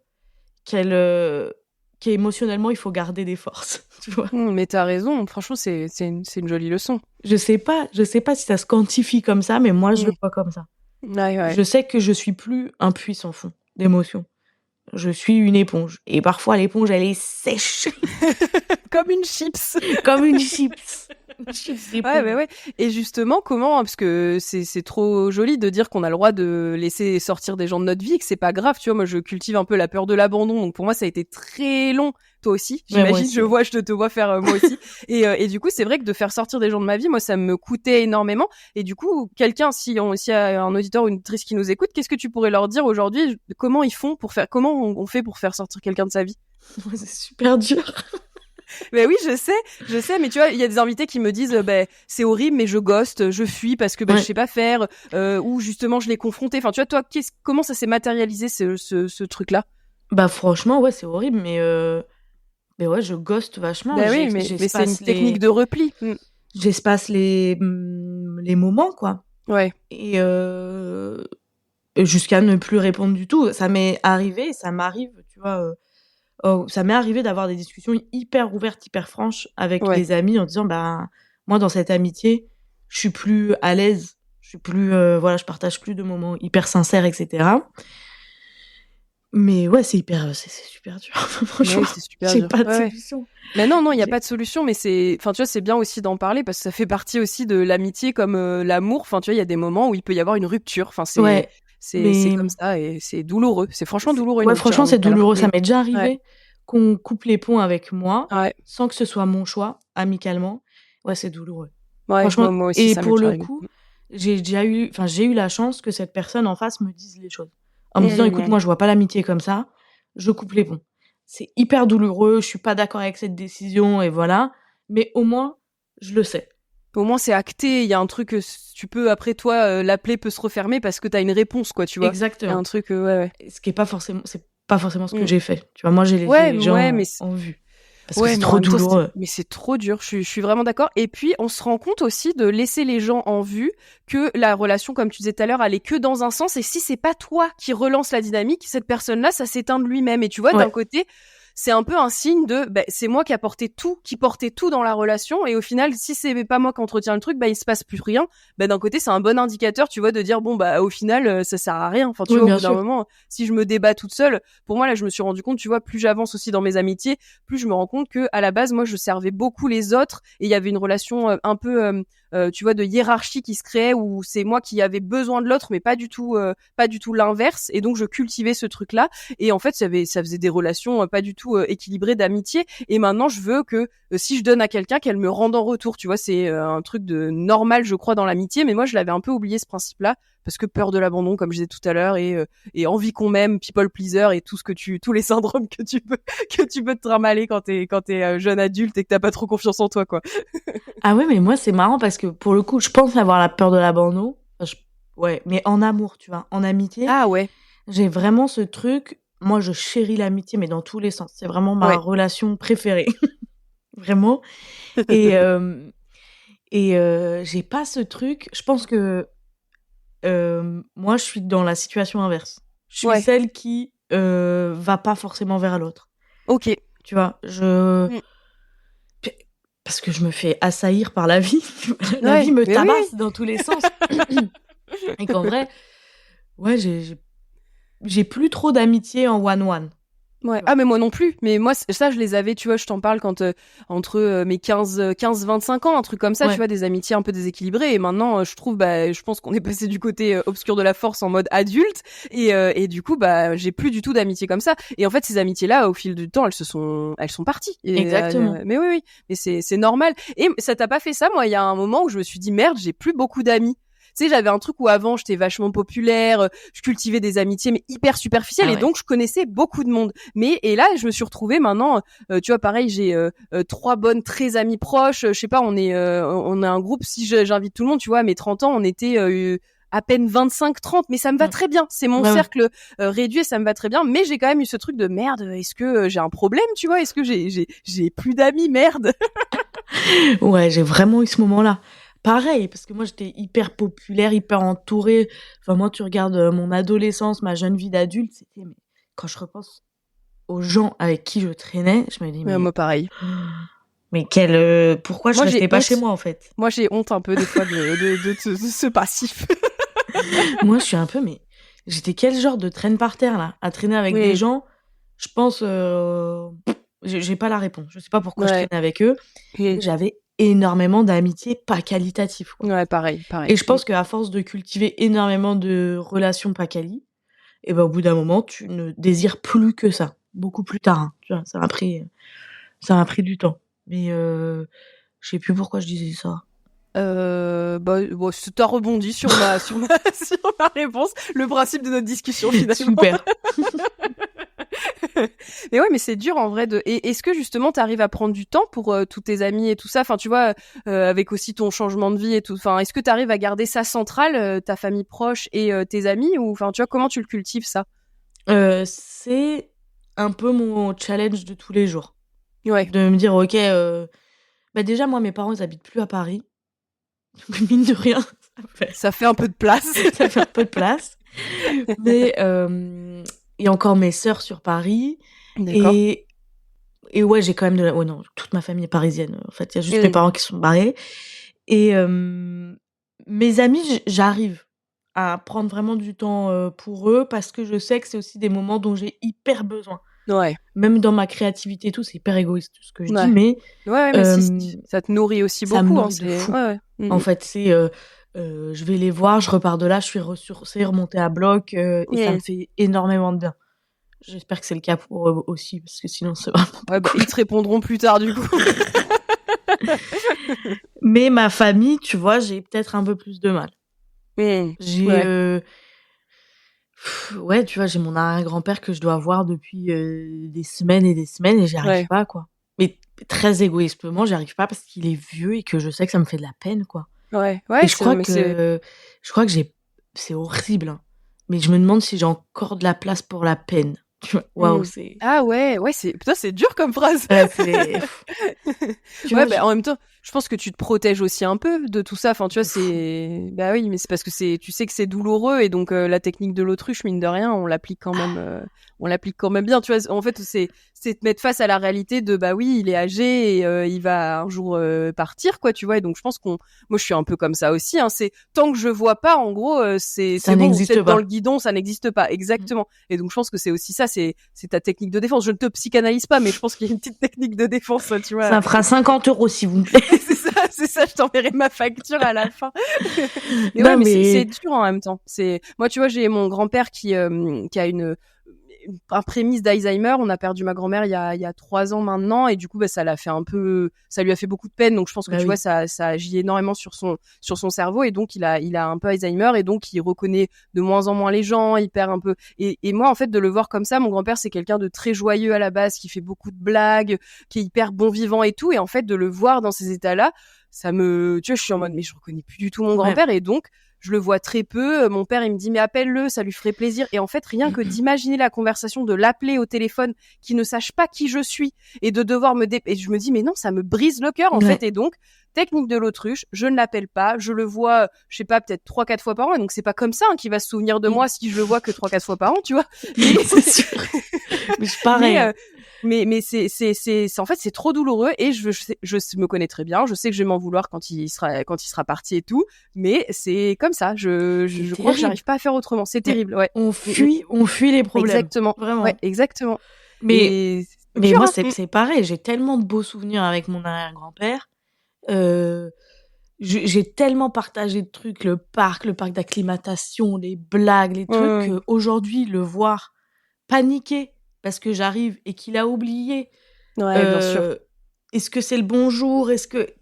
qu'émotionnellement, il faut garder des forces. Tu vois. Mais t'as raison, franchement, c'est une jolie leçon. Je sais pas si ça se quantifie comme ça, mais moi, je le vois comme ça. Je sais que je suis plus un puits sans fond d'émotions. Je suis une éponge. Et parfois, l'éponge, elle est sèche. Comme une chips. Comme une chips. Ouais. Et justement, comment, parce que c'est trop joli de dire qu'on a le droit de laisser sortir des gens de notre vie, que c'est pas grave, tu vois. Moi, je cultive un peu la peur de l'abandon, donc pour moi, ça a été très long, toi aussi, Ouais, moi j'imagine, aussi. je te vois faire moi aussi. Et du coup, c'est vrai que de faire sortir des gens de ma vie, moi, ça me coûtait énormément. Et du coup, quelqu'un, s'il y a un auditeur ou une auditrice qui nous écoute, qu'est-ce que tu pourrais leur dire aujourd'hui? Comment comment on fait pour faire sortir quelqu'un de sa vie? Ouais, c'est super dur. Mais oui, je sais, mais tu vois, il y a des invités qui me disent, c'est horrible, mais je ghost, je fuis parce que je sais pas faire, ou justement je l'ai confronté. Enfin, tu vois, toi, comment ça s'est matérialisé ce truc-là? Bah franchement, ouais, c'est horrible, mais ouais, je ghost vachement. Bah oui, mais c'est une technique de repli. J'espace les moments, quoi. Ouais. Et jusqu'à ne plus répondre du tout. Ça m'est arrivé, ça m'arrive, tu vois. Ça m'est arrivé d'avoir des discussions hyper ouvertes, hyper franches avec des amis en disant, bah, moi, dans cette amitié, je suis plus à l'aise, je suis plus, voilà, je partage plus de moments hyper sincères, etc. Mais ouais, c'est super dur. Franchement, oui, c'est super j'ai dur. pas de solution. Mais non, il y a pas de solution, mais tu vois, c'est bien aussi d'en parler parce que ça fait partie aussi de l'amitié comme l'amour. Enfin, tu vois, il y a des moments où il peut y avoir une rupture. Enfin, c'est comme ça et c'est douloureux. C'est franchement douloureux. Ouais, franchement, c'est douloureux. Ça m'est déjà arrivé Ouais. qu'on coupe les ponts avec moi Ouais. sans que ce soit mon choix, amicalement. Ouais, c'est douloureux. Ouais, franchement, moi aussi, et ça m'est pour déjà le arrivé. coup, j'ai eu la chance que cette personne en face me dise les choses. En me disant, écoute, moi, je vois pas l'amitié comme ça, je coupe les ponts. C'est hyper douloureux, je suis pas d'accord avec cette décision, et voilà. Mais au moins, je le sais. Au moins, c'est acté. Il y a un truc que tu peux, après toi, la plaie peut se refermer parce que t'as une réponse, quoi, tu vois. Exactement. Il y a un truc, ouais. Ce qui est pas forcément, c'est pas forcément ce que j'ai fait. Tu vois, moi, j'ai les gens en vue. Parce que c'est trop douloureux. Mais c'est trop dur. Je suis vraiment d'accord. Et puis, on se rend compte aussi de laisser les gens en vue que la relation, comme tu disais tout à l'heure, elle est que dans un sens. Et si c'est pas toi qui relance la dynamique, cette personne-là, ça s'éteint de lui-même. Et tu vois, d'un côté, c'est un peu un signe de, c'est moi qui portais tout dans la relation. Et au final, si c'est pas moi qui entretiens le truc, il se passe plus rien. D'un côté, c'est un bon indicateur, tu vois, de dire, bon, au final, ça sert à rien. Enfin, tu vois, au bout d'un moment, si je me débats toute seule, pour moi, là, je me suis rendu compte, tu vois, plus j'avance aussi dans mes amitiés, plus je me rends compte que, à la base, moi, je servais beaucoup les autres et il y avait une relation un peu, tu vois, de hiérarchie qui se créait où c'est moi qui avais besoin de l'autre, mais pas du tout l'inverse. Et donc, je cultivais ce truc-là. Et en fait, ça faisait des relations pas du tout équilibrée d'amitié, et maintenant je veux que si je donne à quelqu'un, qu'elle me rende en retour, tu vois. C'est un truc de normal, je crois, dans l'amitié, mais moi je l'avais un peu oublié, ce principe là, parce que peur de l'abandon, comme je disais tout à l'heure, et envie qu'on m'aime, people pleaser, et tous les syndromes que tu peux te trimballer quand t'es jeune adulte et que t'as pas trop confiance en toi, quoi. Ah ouais, mais moi c'est marrant parce que pour le coup, je pense avoir la peur de l'abandon. Ouais, mais en amour, tu vois, en amitié. Ah ouais. J'ai vraiment ce truc. Moi, je chéris l'amitié, mais dans tous les sens. C'est vraiment ma relation préférée. Vraiment. Et j'ai pas ce truc. Je pense que moi, je suis dans la situation inverse. Je suis celle qui va pas forcément vers l'autre. Ok. Tu vois, parce que je me fais assaillir par la vie. La vie me tabasse dans tous les sens. Et qu'en vrai, ouais, j'ai plus trop d'amitié en one-one. Ouais. Ah, mais moi non plus. Mais moi, ça, je les avais, tu vois, je t'en parle quand, entre mes 15-25 ans, un truc comme ça, tu vois, des amitiés un peu déséquilibrées. Et maintenant, je trouve, je pense qu'on est passé du côté obscur de la force en mode adulte. Et du coup, j'ai plus du tout d'amitié comme ça. Et en fait, ces amitiés-là, au fil du temps, elles sont parties. Et, exactement. Mais oui. Mais c'est normal. Et ça t'a pas fait ça? Moi, il y a un moment où je me suis dit, merde, j'ai plus beaucoup d'amis. Tu sais, j'avais un truc où avant, j'étais vachement populaire, je cultivais des amitiés, mais hyper superficielles, et donc je connaissais beaucoup de monde. Et là, je me suis retrouvée maintenant, tu vois, pareil, j'ai 3 bonnes, très amies proches. Je sais pas, on est un groupe, si j'invite tout le monde, tu vois, à mes 30 ans, on était à peine 25-30, mais ça me va très bien. C'est mon cercle réduit, et ça me va très bien. Mais j'ai quand même eu ce truc de merde, est-ce que j'ai un problème, tu vois? Est-ce que j'ai plus d'amis, merde? Ouais, j'ai vraiment eu ce moment-là. Pareil, parce que moi, j'étais hyper populaire, hyper entourée. Enfin, moi, tu regardes mon adolescence, ma jeune vie d'adulte, mais quand je repense aux gens avec qui je traînais, je me dis, mais moi, pareil. Mais pourquoi je restais pas chez moi, en fait? Moi, j'ai honte un peu, des fois, de ce passif. Moi, je suis un peu, mais j'étais quel genre de traîne par terre, là? À traîner avec des gens, je pense, j'ai pas la réponse. Je sais pas pourquoi je traînais avec eux. J'avais énormément d'amitié pas qualitative, quoi. Ouais, pareil. Et je pense qu'à force de cultiver énormément de relations pas quali, et au bout d'un moment, tu ne désires plus que ça. beaucoup plus tard, hein, tu vois? Ça m'a pris du temps. Mais je sais plus pourquoi je disais ça. Bon, t'as rebondi sur ma sur ma réponse, le principe de notre discussion finalement. Super. Mais ouais, mais c'est dur en vrai et est-ce que justement t'arrives à prendre du temps pour tous tes amis et tout ça, enfin tu vois, avec aussi ton changement de vie et tout, enfin est-ce que t'arrives à garder ça central, ta famille proche et tes amis, ou enfin tu vois, comment tu le cultives ça? C'est un peu mon challenge de tous les jours. Ouais. De me dire: «OK, bah, déjà moi mes parents ils habitent plus à Paris». Donc mine de rien, Ça fait un peu de place. ça fait un peu de place. Mais et encore mes sœurs sur Paris. D'accord. Et ouais, j'ai quand même ouais non, toute ma famille est parisienne. En fait, il y a juste mes parents qui sont barrés. Et mes amis, j'arrive à prendre vraiment du temps, pour eux, parce que je sais que c'est aussi des moments dont j'ai hyper besoin. Ouais. Même dans ma créativité et tout, c'est hyper égoïste ce que je dis, Ouais. mais Ouais, mais si, ça te nourrit aussi ça me beaucoup, hein, nourrit de c'est fou. ouais. En fait, c'est je vais les voir, je repars de là, je suis ressourcée, remontée à bloc, et ça me fait énormément de bien. J'espère que c'est le cas pour eux aussi, parce que sinon c'est vraiment Ouais, bah, ils te répondront plus tard du coup. Mais ma famille, tu vois, j'ai peut-être un peu plus de mal. J'ai ouais, tu vois, j'ai mon arrière-grand-père que je dois voir depuis des semaines et j'y arrive pas, quoi. Mais très égoïstement, j'y arrive pas parce qu'il est vieux et que je sais que ça me fait de la peine, quoi. Ouais, Et je crois que c'est horrible, hein, mais je me demande si j'ai encore de la place pour la peine. Tu vois? Waouh, c'est Ah ouais, putain, c'est dur comme phrase. c'est tu vois, en même temps, je pense que tu te protèges aussi un peu de tout ça. Enfin, tu vois, c'est bah oui, mais c'est parce que tu sais que c'est douloureux, et donc la technique de l'autruche, mine de rien, on l'applique quand même bien. Tu vois, en fait, c'est te mettre face à la réalité de bah oui, il est âgé et il va un jour partir, quoi, tu vois. Et donc je pense moi je suis un peu comme ça aussi, hein. C'est tant que je vois pas, en gros, c'est bon, peut-être dans le guidon, ça n'existe pas, exactement. Et donc je pense que c'est aussi ça, c'est ta technique de défense. Je ne te psychanalyse pas, mais je pense qu'il y a une petite technique de défense, tu vois. Ça fera 50 €, s'il vous plaît. c'est ça, je t'enverrai ma facture à la fin. mais c'est dur en même temps. Moi, tu vois, j'ai mon grand-père qui a un prémisse d'Alzheimer. On a perdu ma grand-mère il y a 3 ans maintenant, et du coup, bah, ça lui a fait beaucoup de peine. Donc, je pense que tu vois, ça agit énormément sur son cerveau, et donc il a un peu Alzheimer, et donc il reconnaît de moins en moins les gens, il perd un peu. Et moi, en fait, de le voir comme ça, mon grand-père, c'est quelqu'un de très joyeux à la base, qui fait beaucoup de blagues, qui est hyper bon vivant et tout. Et en fait, de le voir dans ces états-là, tu vois, je suis en mode, mais je reconnais plus du tout mon grand-père, et donc je le vois très peu. Mon père, il me dit, mais appelle-le, ça lui ferait plaisir. Et en fait, rien que d'imaginer la conversation, de l'appeler au téléphone, qui ne sache pas qui je suis, et de devoir et je me dis, mais non, ça me brise le cœur, en fait. Et donc, technique de l'autruche, je ne l'appelle pas, je le vois, je sais pas, peut-être 3-4 fois par an. Et donc, c'est pas comme ça, qu'il va se souvenir de moi si je le vois que 3-4 fois par an, tu vois. C'est sûr. Mais c'est pareil. Mais c'est en fait, c'est trop douloureux, et je me connais très bien, je sais que je vais m'en vouloir quand il sera parti et tout, mais c'est comme ça, je crois que j'arrive pas à faire autrement, c'est terrible, ouais. On fuit les problèmes. Exactement. Vraiment. Ouais, exactement. Mais moi, c'est pareil, j'ai tellement de beaux souvenirs avec mon arrière-grand-père. J'ai tellement partagé de trucs, le parc d'acclimatation, les blagues, les trucs, qu'aujourd'hui, le voir paniquer parce que j'arrive et qu'il a oublié. Bien sûr. Est-ce que c'est le bonjour?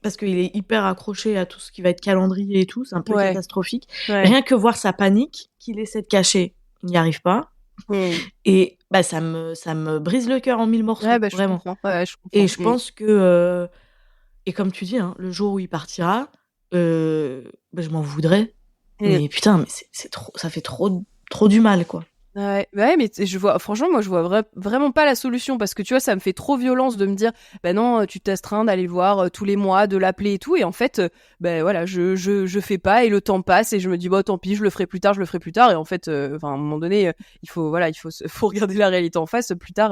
Parce qu'il est hyper accroché à tout ce qui va être calendrier et tout, c'est un peu catastrophique. Rien que voir sa panique, qu'il essaie de cacher, il n'y arrive pas. Et bah, ça me brise le cœur en 1000 morceaux, vraiment. Je comprends. Et je pense que et comme tu dis, hein, le jour où il partira, bah, je m'en voudrais. Mais putain, mais c'est trop, ça fait trop du mal, quoi. Ouais, mais franchement, moi, je vois vraiment pas la solution, parce que tu vois, ça me fait trop violence de me dire, bah non, tu t'astreins d'aller le voir tous les mois, de l'appeler et tout, et en fait, voilà, je fais pas, et le temps passe, et je me dis, tant pis, je le ferai plus tard, et en fait, à un moment donné, il faut regarder la réalité en face. Plus tard,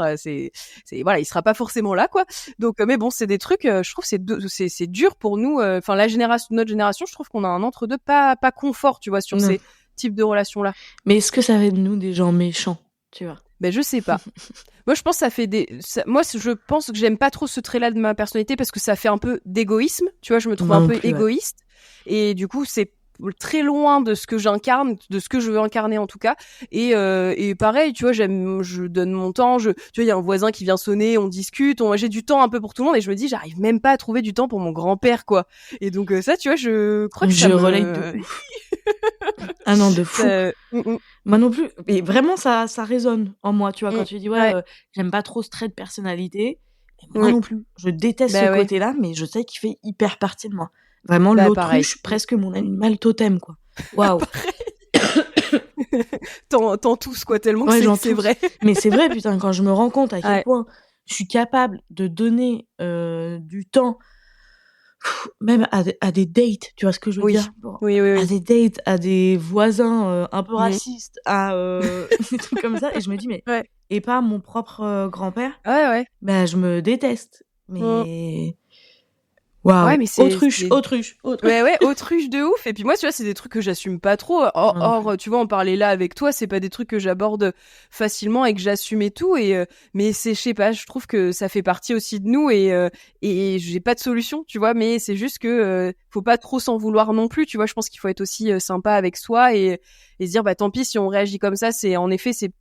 voilà, il sera pas forcément là, quoi. Donc, mais bon, c'est des trucs, je trouve, c'est dur pour nous, notre génération, je trouve qu'on a un entre-deux pas confort, tu vois, sur ces type de relation-là. Mais est-ce que ça fait de nous des gens méchants, tu vois? Je sais pas. Moi, je pense que ça fait moi, je pense que j'aime pas trop ce trait-là de ma personnalité, parce que ça fait un peu d'égoïsme, tu vois, je me trouve un peu égoïste. Et du coup, très loin de ce que j'incarne, de ce que je veux incarner en tout cas. Et pareil, tu vois, je donne mon temps. Tu vois, il y a un voisin qui vient sonner, on discute, j'ai du temps un peu pour tout le monde, et je me dis, j'arrive même pas à trouver du temps pour mon grand-père, quoi. Et donc ça, tu vois, je crois que je relate de ouf. Ah non, de fou. Moi non plus. Et vraiment, ça résonne en moi, tu vois, quand tu dis j'aime pas trop ce trait de personnalité. Moi non plus. Je déteste ce côté-là, mais je sais qu'il fait hyper partie de moi. Vraiment, l'autruche, presque mon animal totem, quoi. Waouh. T'en tous, quoi, tellement que c'est vrai. Mais c'est vrai, putain, quand je me rends compte à quel point je suis capable de donner du temps, même à des dates, tu vois ce que je veux dire? Oui. À des dates, à des voisins un peu racistes, à des trucs comme ça, et je me dis, mais et pas mon propre grand-père, bah, je me déteste. Mais waouh, mais c'est autruche. Ouais, autruche de ouf. Et puis moi, tu vois, c'est des trucs que j'assume pas trop. Or, tu vois, en parler là avec toi, c'est pas des trucs que j'aborde facilement et que j'assume et tout. Mais je sais pas, je trouve que ça fait partie aussi de nous, et j'ai pas de solution, tu vois. Mais c'est juste que faut pas trop s'en vouloir non plus, tu vois. Je pense qu'il faut être aussi sympa avec soi et se dire, bah tant pis si on réagit comme ça. C'est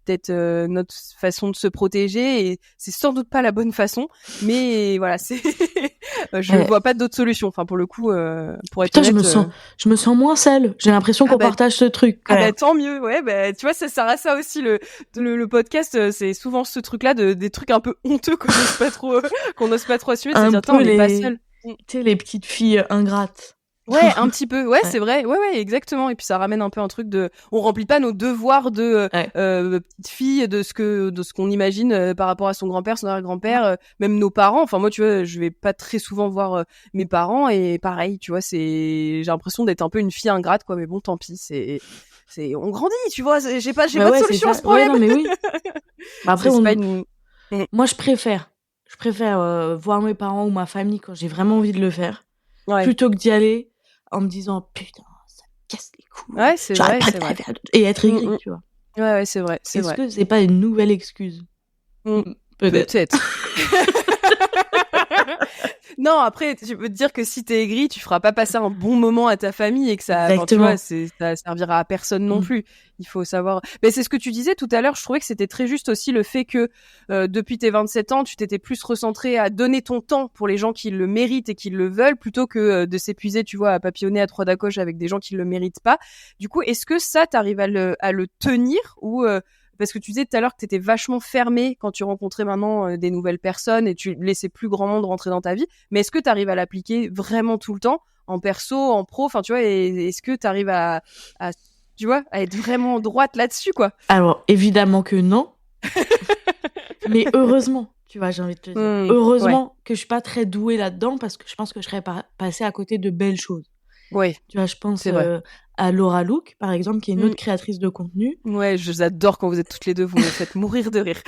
peut-être notre façon de se protéger, et c'est sans doute pas la bonne façon. Mais voilà, c'est je vois pas d'autre solution. Enfin, pour le coup, pour être honnête, je me sens moins seule. J'ai l'impression qu'on partage ce truc. Bah, tant mieux. Ouais, bah, tu vois, ça sert à ça aussi, le podcast. C'est souvent ce truc-là des trucs un peu honteux qu'on n'ose pas trop assumer. C'est-à-dire, on n'est pas seul. Tu sais, les petites filles ingrates. Ouais, un petit peu. Ouais, c'est vrai. Ouais, exactement. Et puis ça ramène un peu un truc on remplit pas nos devoirs de petite fille, de ce qu'on imagine par rapport à son grand-père, son arrière-grand-père, même nos parents. Enfin moi, tu vois, je vais pas très souvent voir mes parents, et pareil, tu vois, j'ai l'impression d'être un peu une fille ingrate, quoi. Mais bon, tant pis. On grandit, tu vois. J'ai pas de solution à ce problème. Ouais, non, mais oui. Après, moi, je préfère voir mes parents ou ma famille quand j'ai vraiment envie de le faire, plutôt que d'y aller en me disant putain, ça me casse les couilles. Ouais, c'est vrai. Et être aigri, tu vois. Ouais, c'est vrai. Est-ce que c'est pas une nouvelle excuse? Peut-être. Non, après, tu peux te dire que si t'es aigri, tu feras pas passer un bon moment à ta famille, et que ça, tu vois, ça servira à personne non plus. Il faut savoir. Mais c'est ce que tu disais tout à l'heure. Je trouvais que c'était très juste aussi le fait que depuis tes 27 ans, tu t'étais plus recentré à donner ton temps pour les gens qui le méritent et qui le veulent, plutôt que de s'épuiser, tu vois, à papillonner à droite à gauche avec des gens qui le méritent pas. Du coup, est-ce que ça, t'arrives à le tenir, ou parce que tu disais tout à l'heure que t'étais vachement fermé quand tu rencontrais maintenant des nouvelles personnes, et tu laissais plus grand monde rentrer dans ta vie. Mais est-ce que t'arrives à l'appliquer vraiment tout le temps, en perso, en pro? Enfin, tu vois, est-ce que t'arrives à tu vois, à être vraiment droite là-dessus, quoi? Alors, évidemment que non. Mais heureusement, tu vois, j'ai envie de te dire. Heureusement que je suis pas très douée là-dedans, parce que je pense que je serais passée à côté de belles choses. Ouais. Tu vois, je pense à Laura Look, par exemple, qui est une autre créatrice de contenu. Ouais, j'adore quand vous êtes toutes les deux, vous me faites mourir de rire.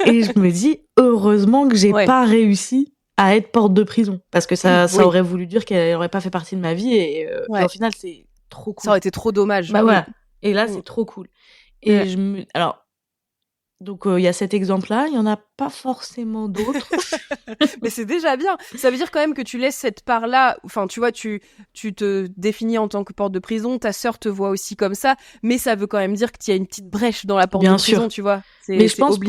Et je me dis, heureusement que j'ai pas réussi à être porte de prison. Parce que ça aurait voulu dire qu'elle aurait pas fait partie de ma vie, et au final, c'est trop cool. Ça aurait été trop dommage. Bah voilà. Et là, c'est trop cool. Et alors, donc il y a cet exemple-là, il y en a pas forcément d'autres. Mais c'est déjà bien. Ça veut dire quand même que tu laisses cette part-là. Enfin, tu vois, tu te définis en tant que porte de prison. Ta sœur te voit aussi comme ça, mais ça veut quand même dire qu'il y a une petite brèche dans la porte de prison, tu vois. Mais je pense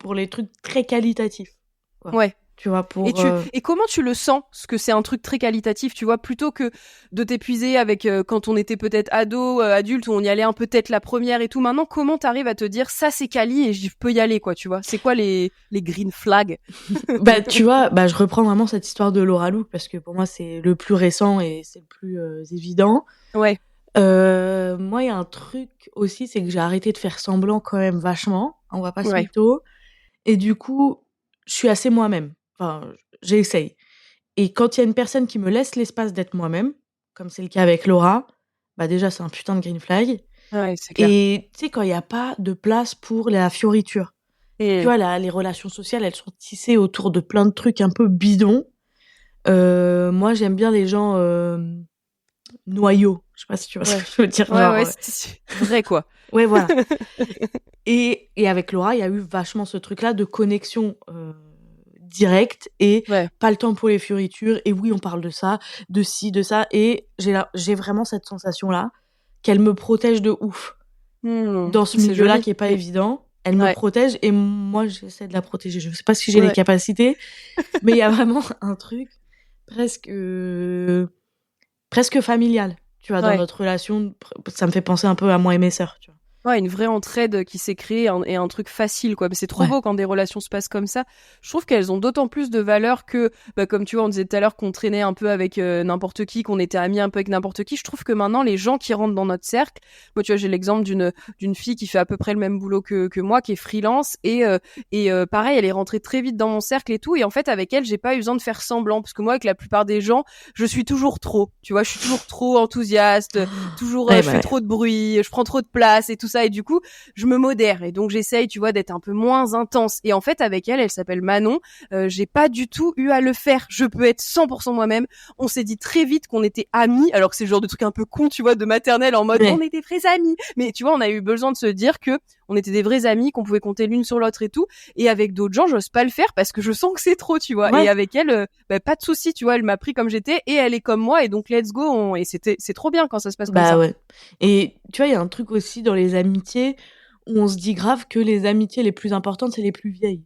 pour les trucs très qualitatifs. Quoi. Ouais. Tu vois, pour et comment tu le sens, ce que c'est un truc très qualitatif, tu vois, plutôt que de t'épuiser avec quand on était peut-être ado, adulte, où on y allait un peu tête la première et tout. Maintenant, comment t'arrives à te dire ça c'est quali et je peux y aller, quoi, tu vois? C'est quoi les green flags? Bah tu vois, je reprends vraiment cette histoire de Laura Look, parce que pour moi c'est le plus récent et c'est le plus évident. Ouais. Moi il y a un truc aussi, c'est que j'ai arrêté de faire semblant quand même vachement. On va pas se mytho. Et du coup, je suis assez moi-même. Enfin, j'essaye. Et quand il y a une personne qui me laisse l'espace d'être moi-même, comme c'est le cas avec Laura, bah déjà, c'est un putain de green flag. Ouais, c'est clair. Et tu sais, quand il n'y a pas de place pour la fioriture. Tu vois, les relations sociales, elles sont tissées autour de plein de trucs un peu bidons. Moi, j'aime bien les gens noyaux. Je sais pas si tu vois ce que je veux dire. C'est vrai, quoi. Ouais, voilà. et avec Laura, il y a eu vachement ce truc-là de connexion direct et Ouais. pas le temps pour les fioritures. Et oui, on parle de ça, de ci, de ça. Et j'ai vraiment cette sensation-là qu'elle me protège de ouf. Dans ce C'est milieu-là joli. qui est pas évident, elle me Ouais. protège et moi, j'essaie de la protéger. Je sais pas si j'ai les Ouais. capacités, mais il y a vraiment un truc presque familial, tu vois, dans Ouais. notre relation. Ça me fait penser un peu à moi et mes sœurs, tu vois. Ouais, une vraie entraide qui s'est créée et un truc facile, quoi. Mais c'est trop Ouais. beau quand des relations se passent comme ça. Je trouve qu'elles ont d'autant plus de valeur que, comme tu vois, on disait tout à l'heure qu'on traînait un peu avec n'importe qui, qu'on était amis un peu avec n'importe qui. Je trouve que maintenant, les gens qui rentrent dans notre cercle, moi, tu vois, j'ai l'exemple d'une fille qui fait à peu près le même boulot que moi, qui est freelance et pareil, elle est rentrée très vite dans mon cercle et tout. Et en fait, avec elle, j'ai pas eu besoin de faire semblant parce que moi, avec la plupart des gens, je suis toujours trop. Tu vois, je suis toujours trop enthousiaste, toujours, Ouais, je fais trop de bruit, je prends trop de place et tout ça. Et du coup, je me modère et donc j'essaye, tu vois, d'être un peu moins intense. Et en fait, avec elle s'appelle Manon. J'ai pas du tout eu à le faire. Je peux être 100% moi-même. On s'est dit très vite qu'on était amis, alors que c'est le genre de truc un peu con, tu vois, de maternelle en mode Ouais. on était vrais amis. Mais tu vois, on a eu besoin de se dire que on était des vrais amis, qu'on pouvait compter l'une sur l'autre et tout. Et avec d'autres gens, j'ose pas le faire parce que je sens que c'est trop, tu vois. Ouais. Et avec elle, pas de souci, tu vois, elle m'a pris comme j'étais et elle est comme moi et donc let's go. Et c'est trop bien quand ça se passe comme ça. Ouais. Et tu vois, il y a un truc aussi dans les amitiés où on se dit grave que les amitiés les plus importantes, c'est les plus vieilles.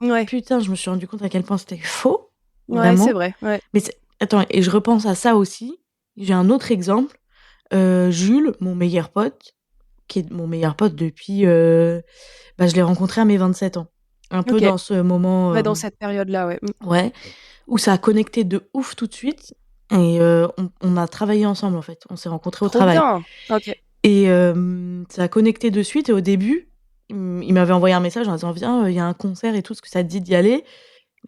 Ouais. Putain, je me suis rendu compte à quel point c'était faux. Ouais, Vraiment. c'est vrai. Ouais. Mais attends, et je repense à ça aussi. J'ai un autre exemple. Jules, mon meilleur pote, qui est mon meilleur pote depuis... je l'ai rencontré à mes 27 ans. Un peu Ok. dans ce moment... Ouais, dans cette période-là, ouais. Ouais. Où ça a connecté de ouf tout de suite. Et on a travaillé ensemble, en fait. On s'est rencontrés au Trop travail. bien. Ok. Et ça a connecté de suite. Et au début, il m'avait envoyé un message en disant « Viens, il y a un concert et tout, est-ce que ça te dit d'y aller ?»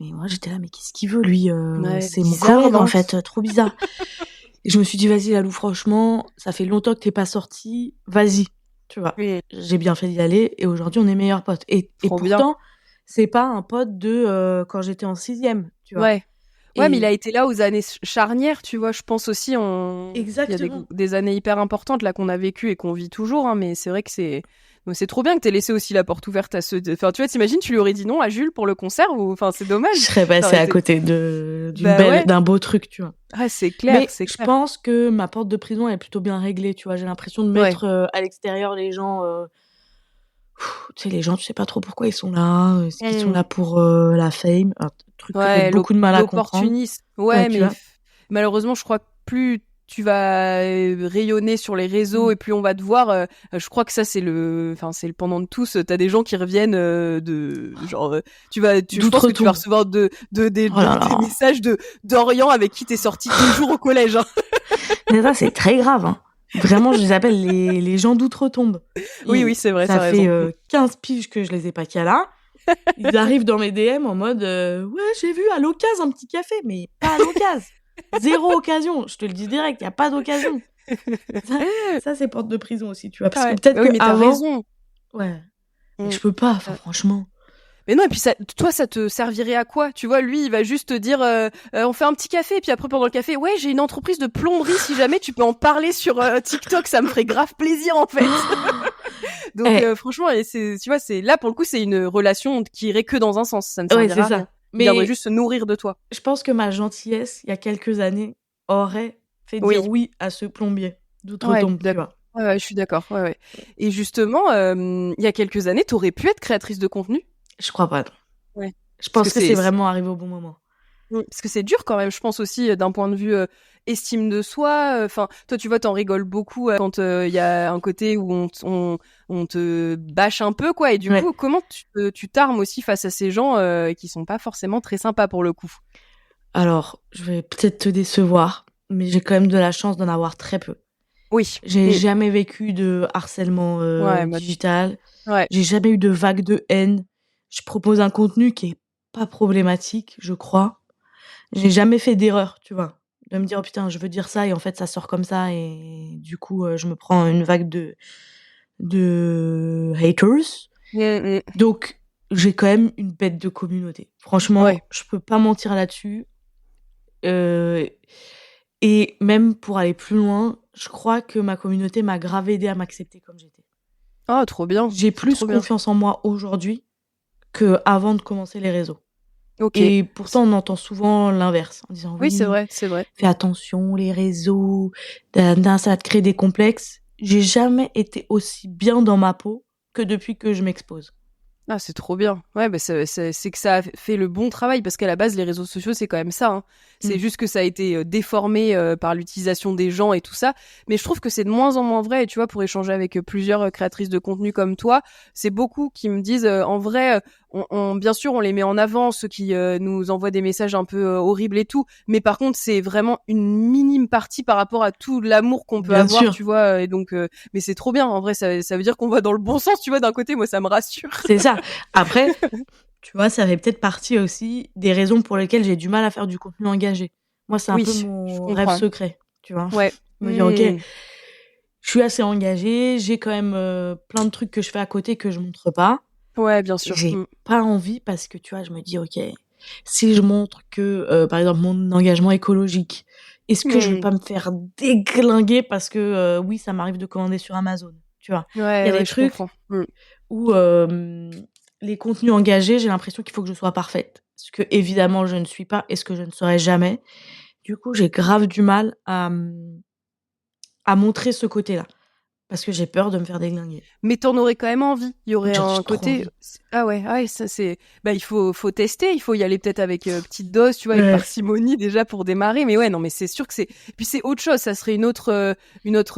Mais moi, j'étais là, mais qu'est-ce qu'il veut, lui Ouais, c'est mon bizarre, collègue, non en fait, trop bizarre. Et je me suis dit, vas-y, Lalou, franchement, ça fait longtemps que t'es pas sortie, vas-y, tu vois. Oui. J'ai bien fait d'y aller, et aujourd'hui, on est meilleurs potes. Et Trop bien. pourtant, c'est pas un pote de quand j'étais en 6e, tu vois. Ouais. Ouais, mais Et il a été là aux années charnières, tu vois. Je pense aussi, il y a exactement. des années hyper importantes là qu'on a vécues et qu'on vit toujours, hein, mais c'est vrai que c'est trop bien que t'aies laissé aussi la porte ouverte à ceux. Enfin, tu vois, t'imagines, tu lui aurais dit non à Jules pour le concert ou, enfin, c'est dommage. Je serais Ça passée aurait à été- côté ouais. d'un beau truc, tu vois. Ah, c'est clair, Mais c'est je clair. pense que ma porte de prison est plutôt bien réglée, tu vois. J'ai l'impression de Ouais. mettre à l'extérieur les gens... tu sais, les gens, tu sais pas trop pourquoi ils sont là. Est-ce qu'ils sont là pour la fame? Un truc que j'ai Ouais, beaucoup de mal à comprendre. l'opportuniste. Ouais, Ouais, tu mais vois? malheureusement, je crois que plus tu vas rayonner sur les réseaux et plus on va te voir. Je crois que ça, c'est le pendant de tous. T'as des gens qui reviennent de genre, je pense que tu vas D'outre-tombe. recevoir des Oh là là. messages d'Orient avec qui t'es sorti 2 jours au collège. Hein. Mais ça, c'est très grave, hein. Vraiment, je les appelle les gens d'outre-tombe. Oui, c'est vrai, Ça t'as fait raison. 15 piges que je les ai pas câlins. Ils arrivent dans mes DM en mode ouais, j'ai vu à l'occasion un petit café, mais pas à l'occasion. Zéro occasion. Je te le dis direct, il y a pas d'occasion. Ça c'est porte de prison aussi, tu vois. Parce que Ouais. peut-être Bah oui, mais t'as qu'avant. raison. Ouais. Mais Mm. je peux pas, enfin, franchement. Mais non, et puis toi, ça te servirait à quoi? Tu vois, lui, il va juste te dire, on fait un petit café, et puis après, pendant le café, ouais, j'ai une entreprise de plomberie, si jamais tu peux en parler sur TikTok, ça me ferait grave plaisir, en fait. Donc, franchement, tu vois, là, pour le coup, c'est une relation qui irait que dans un sens, ça ne Ouais, servira c'est à ça. rien. Il Mais viendrait juste se nourrir de toi. je pense que ma gentillesse, il y a quelques années, aurait fait Oui. dire oui à ce plombier Ouais, d'outre-tombe, tu d'accord. vois. Ouais, je suis d'accord, ouais. Et justement, il y a quelques années, t'aurais pu être créatrice de contenu? Je crois pas, non. Ouais. Je Parce pense que que c'est vraiment arrivé au bon moment. Parce que c'est dur quand même, je pense aussi d'un point de vue estime de soi. Enfin, toi, tu vois, t'en rigoles beaucoup quand il y a un côté où on te bâche un peu, quoi. Et du Ouais. coup, comment tu t'armes aussi face à ces gens qui sont pas forcément très sympas pour le coup? Alors, je vais peut-être te décevoir, mais j'ai quand même de la chance d'en avoir très peu. Oui. J'ai jamais vécu de harcèlement digital. Ouais. J'ai jamais eu de vague de haine. Je propose un contenu qui est pas problématique, je crois. J'ai jamais fait d'erreur, tu vois. De me dire, oh putain, je veux dire ça et en fait, ça sort comme ça et du coup, je me prends une vague de haters. Donc, j'ai quand même une bête de communauté. Franchement, je peux pas mentir là-dessus. Et même pour aller plus loin, je crois que ma communauté m'a grave aidé à m'accepter comme j'étais. Oh, trop bien. J'ai plus confiance en moi aujourd'hui qu'avant de commencer les réseaux. OK. Et pourtant, on entend souvent l'inverse, en disant: Oui, c'est «Oui, vrai, c'est vrai. fais attention, les réseaux, ça va te créer des complexes». J'ai jamais été aussi bien dans ma peau que depuis que je m'expose. Ah, c'est trop bien. Ouais, bah, c'est que ça a fait le bon travail parce qu'à la base, les réseaux sociaux, c'est quand même ça, hein. C'est Mmh. juste que ça a été déformé par l'utilisation des gens et tout ça. Mais je trouve que c'est de moins en moins vrai. Et tu vois, pour échanger avec plusieurs créatrices de contenu comme toi, c'est beaucoup qui me disent en vrai, bien sûr, on les met en avant, ceux qui nous envoient des messages un peu horribles et tout. Mais par contre, c'est vraiment une minime partie par rapport à tout l'amour qu'on peut Bien avoir, sûr, tu vois. Et donc, mais c'est trop bien. En vrai, ça veut dire qu'on va dans le bon sens, tu vois. D'un côté, moi, ça me rassure. c'est ça. Après, tu vois, ça fait peut-être partie aussi des raisons pour lesquelles j'ai du mal à faire du contenu engagé. Moi, c'est un peu Oui, je mon rêve comprends. secret, tu vois? Ouais. Me dire: «OK, Mmh. je suis assez engagée, j'ai quand même, plein de trucs que je fais à côté que je montre pas». Ouais, bien sûr. J'ai pas envie parce que, tu vois, je me dis: «OK, si je montre que, par exemple, mon engagement écologique, est-ce que je vais Mmh. pas me faire déglinguer parce que, oui, ça m'arrive de commander sur Amazon?» Tu vois? Il y Ouais, a des ouais, je trucs comprends. Mmh. où, les contenus engagés, j'ai l'impression qu'il faut que je sois parfaite. Ce que évidemment je ne suis pas et ce que je ne serai jamais. Du coup, j'ai grave du mal à montrer ce côté-là parce que j'ai peur de me faire déglinguer. Mais t'en aurais quand même envie. Il y aurait J'ai un trop côté. envie. Ah ouais, ça c'est. Bah il faut tester. Il faut y aller peut-être avec petite dose, tu vois, avec Ouais. parcimonie déjà pour démarrer. Mais ouais, non, mais c'est sûr que c'est. Puis c'est autre chose. Ça serait une autre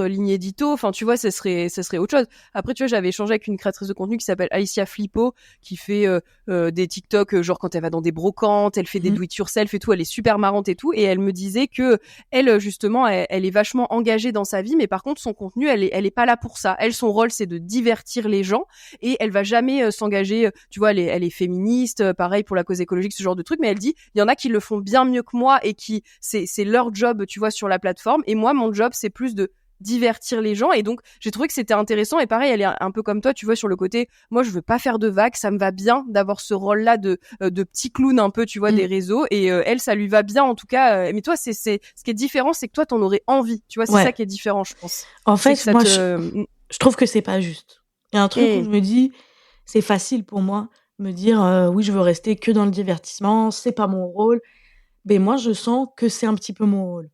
ligne édito. Enfin, tu vois, ça serait autre chose. Après, tu vois, j'avais échangé avec une créatrice de contenu qui s'appelle Alicia Flippo, qui fait des TikTok, genre quand elle va dans des brocantes, elle fait des Mmh. do it yourself et tout. Elle est super marrante et tout. Et elle me disait que elle justement, elle est vachement engagée dans sa vie, mais par contre son contenu, elle est pas là pour ça. Elle, son rôle, c'est de divertir les gens et elle va jamais s'engager. Tu vois, elle est féministe, pareil pour la cause écologique, ce genre de truc. Mais elle dit, il y en a qui le font bien mieux que moi et qui c'est leur job, tu vois, sur la plateforme. Et moi, mon job, c'est plus de divertir les gens. Et donc j'ai trouvé que c'était intéressant. Et pareil, elle est un peu comme toi, tu vois, sur le côté, moi je veux pas faire de vagues, ça me va bien d'avoir ce rôle là de petit clown un peu, tu vois, Mmh. des réseaux. Et elle, ça lui va bien en tout cas. Mais toi, c'est ce qui est différent, c'est que toi t'en aurais envie, tu vois. C'est ça Ouais. qui est différent, je pense. En C'est que fait, ça moi, te je trouve que c'est pas juste. Il y a un truc où Mmh. je me dis: «C'est facile pour moi de me dire, oui, je veux rester que dans le divertissement, c'est pas mon rôle». Mais moi, je sens que c'est un petit peu mon rôle,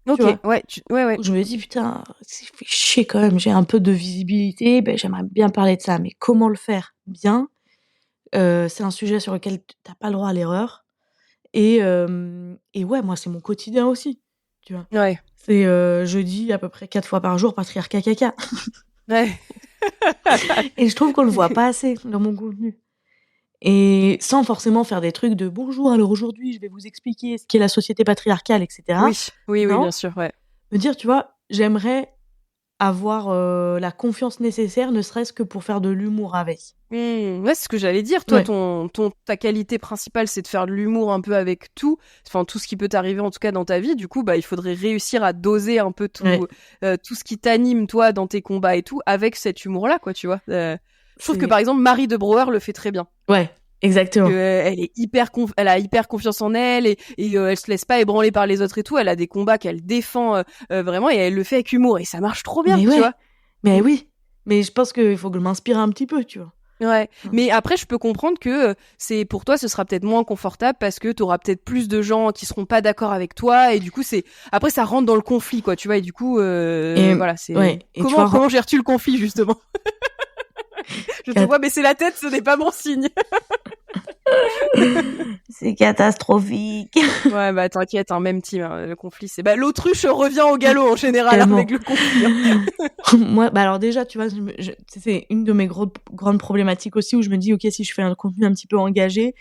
tu OK, vois? ouais, ouais. Où je me dis: «Putain, ça fait chier quand même, j'ai un peu de visibilité, ben j'aimerais bien parler de ça, mais comment le faire bien?» C'est un sujet sur lequel tu as pas le droit à l'erreur et ouais, moi, c'est mon quotidien aussi, tu vois? Ouais. C'est, je dis à peu près 4 fois par jour: «Patriarcat caca» Ouais. et je trouve qu'on le voit pas assez dans mon contenu et sans forcément faire des trucs de: «Bonjour, alors aujourd'hui, je vais vous expliquer ce qu'est la société patriarcale» et cetera. Oui, oui, bien Non, sûr, ouais. me dire, tu vois, j'aimerais avoir, la confiance nécessaire, ne serait-ce que pour faire de l'humour avec. Ouais, c'est ce que j'allais dire. Toi, Ouais, ta qualité principale, c'est de faire de l'humour un peu avec tout, enfin tout ce qui peut t'arriver en tout cas dans ta vie. Du coup, bah, il faudrait réussir à doser un peu ouais, tout ce qui t'anime toi dans tes combats et tout avec cet humour-là, quoi, tu vois. Je trouve que c'est par exemple Marie de Brouwer le fait très bien. ouais, exactement. Elle est elle a hyper confiance en elle et elle se laisse pas ébranler par les autres et tout. Elle a des combats qu'elle défend vraiment et elle le fait avec humour et ça marche trop bien, Mais tu ouais, vois. mais Mm. oui, mais je pense qu'il faut que je m'inspire un petit peu, tu vois? Ouais, Mmh. mais après je peux comprendre que c'est pour toi ce sera peut-être moins confortable parce que t'auras peut-être plus de gens qui seront pas d'accord avec toi et du coup c'est après ça rentre dans le conflit quoi, tu vois et du coup Et voilà, c'est ouais et tu vois, comment gères-tu le conflit justement? Je te vois baisser la tête, ce n'est pas mon signe. c'est catastrophique. Ouais, bah t'inquiète, hein, même team, hein, le conflit, c'est... Bah l'autruche revient au galop en général hein, Tellement. avec le conflit. Hein. Moi, bah, alors déjà, tu vois, c'est une de mes grandes problématiques aussi où je me dis: «OK, si je fais un contenu un petit peu engagé,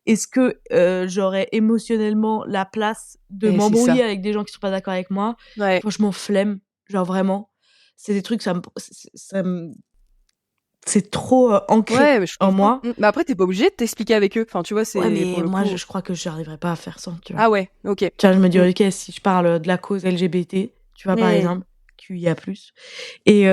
est-ce que, j'aurais émotionnellement la place de Et c'est ça. m'embrouiller avec des gens qui sont pas d'accord avec moi?» Ouais. Franchement, flemme, genre vraiment. C'est des trucs, ça me c'est trop, ancré Ouais, mais je en comprends. moi. Mais après, t'es pas obligé de t'expliquer avec eux. Enfin, tu vois, Ouais, c'est pour mais le moi, coup. je crois que j'arriverai pas à faire sans, tu vois? Ah ouais, ok. Tu vois, je me dis: Mm. «OK, si je parle, de la cause LGBT», tu vois, par Mm. exemple, QIA+, et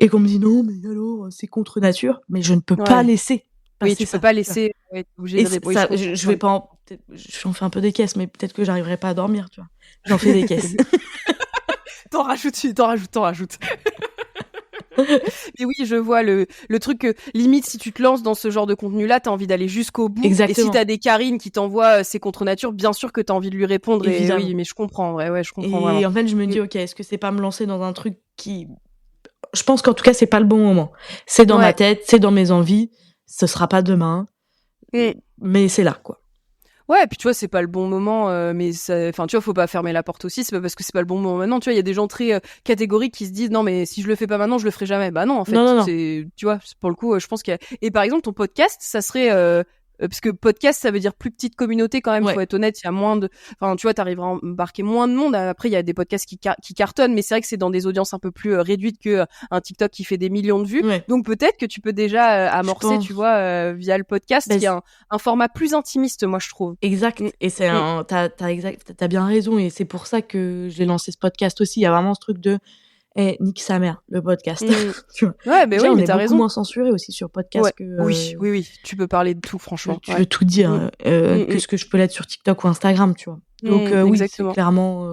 qu'on me dit: «Non, mais alors, c'est contre nature», mais je ne peux pas Ouais. laisser Oui, passer tu peux ça, pas tu vois? laisser. Ouais, t'es obligé Et de répondre. Oui, je ça, comprends. je vais Ouais. pas en peut-être j'en fais un peu des caisses, mais peut-être que j'arriverai pas à dormir, tu vois? J'en fais des caisses. T'en rajoutes. Mais oui, je vois le truc que, limite, si tu te lances dans ce genre de contenu-là, t'as envie d'aller jusqu'au bout. Exactement. Et si t'as des Karine qui t'envoient ses contre-natures, bien sûr que t'as envie de lui répondre. Évidemment. Et oui, mais je comprends, ouais, je comprends Et vraiment. en fait, je me dis, ok, est-ce que c'est pas me lancer dans un truc qui... Je pense qu'en tout cas, c'est pas le bon moment. C'est dans ma tête, c'est dans mes envies. Ce sera pas demain. Mais c'est là, quoi. Ouais, et puis tu vois, c'est pas le bon moment, mais enfin, tu vois, faut pas fermer la porte aussi. C'est pas parce que c'est pas le bon moment maintenant. Tu vois, il y a des gens très catégoriques qui se disent non, mais si je le fais pas maintenant, je le ferai jamais. Bah non, en fait, Non. c'est, tu vois, pour le coup, je pense qu'il y a... Et par exemple, ton podcast, ça serait parce que podcast, ça veut dire plus petite communauté quand même. Ouais. Faut être honnête, il y a moins de, enfin, tu vois, t'arriveras à embarquer moins de monde. Après, il y a des podcasts qui cartonnent, mais c'est vrai que c'est dans des audiences un peu plus réduites que un TikTok qui fait des millions de vues. Ouais. Donc peut-être que tu peux déjà amorcer, tu vois, via le podcast, qui est un format plus intimiste, moi je trouve. Exact. Et c'est t'as bien raison. Et c'est pour ça que j'ai lancé ce podcast aussi. Il y a vraiment ce truc de nique sa mère, le podcast. Tu vois. Ouais, mais déjà, oui, on mais est t'as beaucoup raison. moins censuré aussi sur podcast que... Oui, tu peux parler de tout, franchement. Tu veux tout dire que ce que je peux l'être sur TikTok ou Instagram, tu vois. Donc oui, c'est clairement...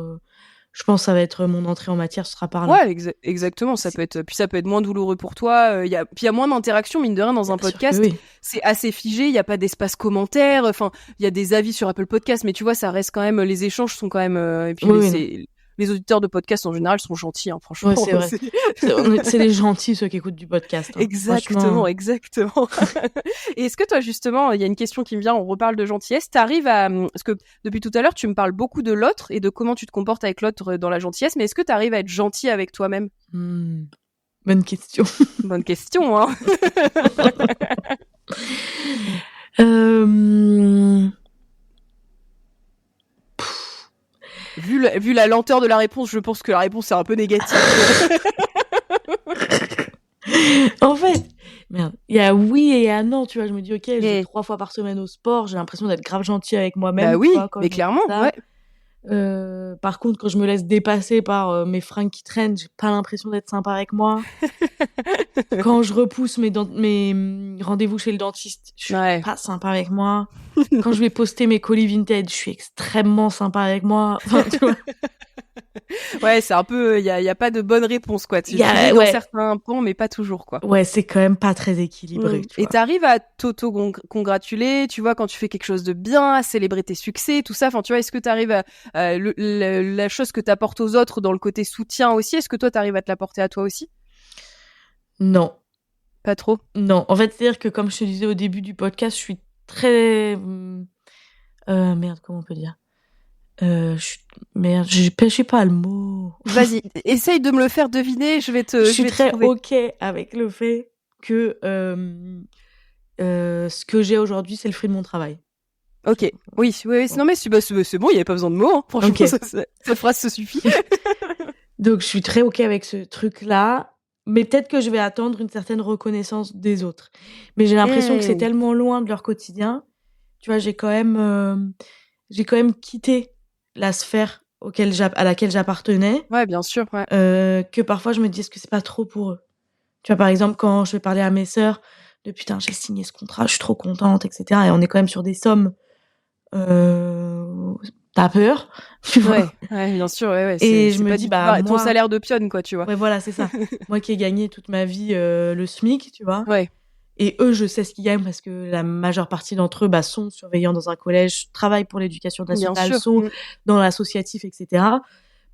je pense que ça va être mon entrée en matière, ce sera par là. Ouais, exactement. Ça peut être moins douloureux pour toi. Puis il y a moins d'interaction, mine de rien, dans un podcast. Oui. C'est assez figé. Il y a pas d'espace commentaire. Enfin, il y a des avis sur Apple Podcast, mais tu vois, ça reste quand même. Les échanges sont quand même. Et puis les auditeurs de podcast en général sont gentils, hein, franchement. Ouais, c'est vrai. C'est les gentils ceux qui écoutent du podcast. Hein. Exactement. Et est-ce que toi, justement, il y a une question qui me vient, on reparle de gentillesse, t'arrives à... Parce que depuis tout à l'heure, tu me parles beaucoup de l'autre et de comment tu te comportes avec l'autre dans la gentillesse, mais est-ce que t'arrives à être gentil avec toi-même? Bonne question. Bonne question, hein. Vu la lenteur de la réponse, je pense que la réponse est un peu négative. En fait, merde, il y a oui et il y a non, tu vois. Je me dis, ok, je vais 3 fois par semaine au sport, j'ai l'impression d'être grave gentil avec moi-même. Bah oui, tu vois, mais clairement, ouais. Par contre, quand je me laisse dépasser par mes fringues qui traînent, j'ai pas l'impression d'être sympa avec moi. Quand je repousse mes rendez-vous chez le dentiste, je suis pas sympa avec moi. Quand je vais poster mes colis vintage, je suis extrêmement sympa avec moi. Enfin, tu vois. Ouais, c'est un peu, il y a pas de bonne réponse, quoi. Tu dans certains points, mais pas toujours, quoi. Ouais, c'est quand même pas très équilibré. Tu vois. Et t'arrives à t'auto-congratuler, tu vois, quand tu fais quelque chose de bien, à célébrer tes succès, tout ça. Enfin, tu vois, est-ce que t'arrives à la chose que t'apportes aux autres dans le côté soutien aussi, est-ce que toi t'arrives à te l'apporter à toi aussi? Non. Pas trop? Non. En fait, c'est-à-dire que comme je te disais au début du podcast, je suis très... merde, comment on peut dire merde, je pêche pas le mot. Vas-y, essaye de me le faire deviner, je vais Je suis très ok avec le fait que ce que j'ai aujourd'hui, c'est le fruit de mon travail. Ok, oui, non mais c'est bon, il n'y avait pas besoin de mots, hein. Franchement, okay. Cette phrase se suffit. Donc je suis très ok avec ce truc-là, mais peut-être que je vais attendre une certaine reconnaissance des autres. Mais j'ai l'impression que c'est tellement loin de leur quotidien. Tu vois, j'ai quand même quitté la sphère à laquelle j'appartenais. Ouais, bien sûr. Ouais. Que parfois je me dis, est-ce que c'est pas trop pour eux? Tu vois, par exemple, quand je vais parler à mes sœurs, de putain, j'ai signé ce contrat, je suis trop contente, etc. Et on est quand même sur des sommes. T'as peur, tu vois. Ouais, bien sûr, ouais. Et je me dis, moi, ton salaire de pionne, quoi, tu vois. Ouais, voilà, c'est ça. Moi qui ai gagné toute ma vie le SMIC, tu vois. Ouais. Et eux, je sais ce qu'ils gagnent parce que la majeure partie d'entre eux sont surveillants dans un collège, travaillent pour l'éducation nationale, sont dans l'associatif, etc.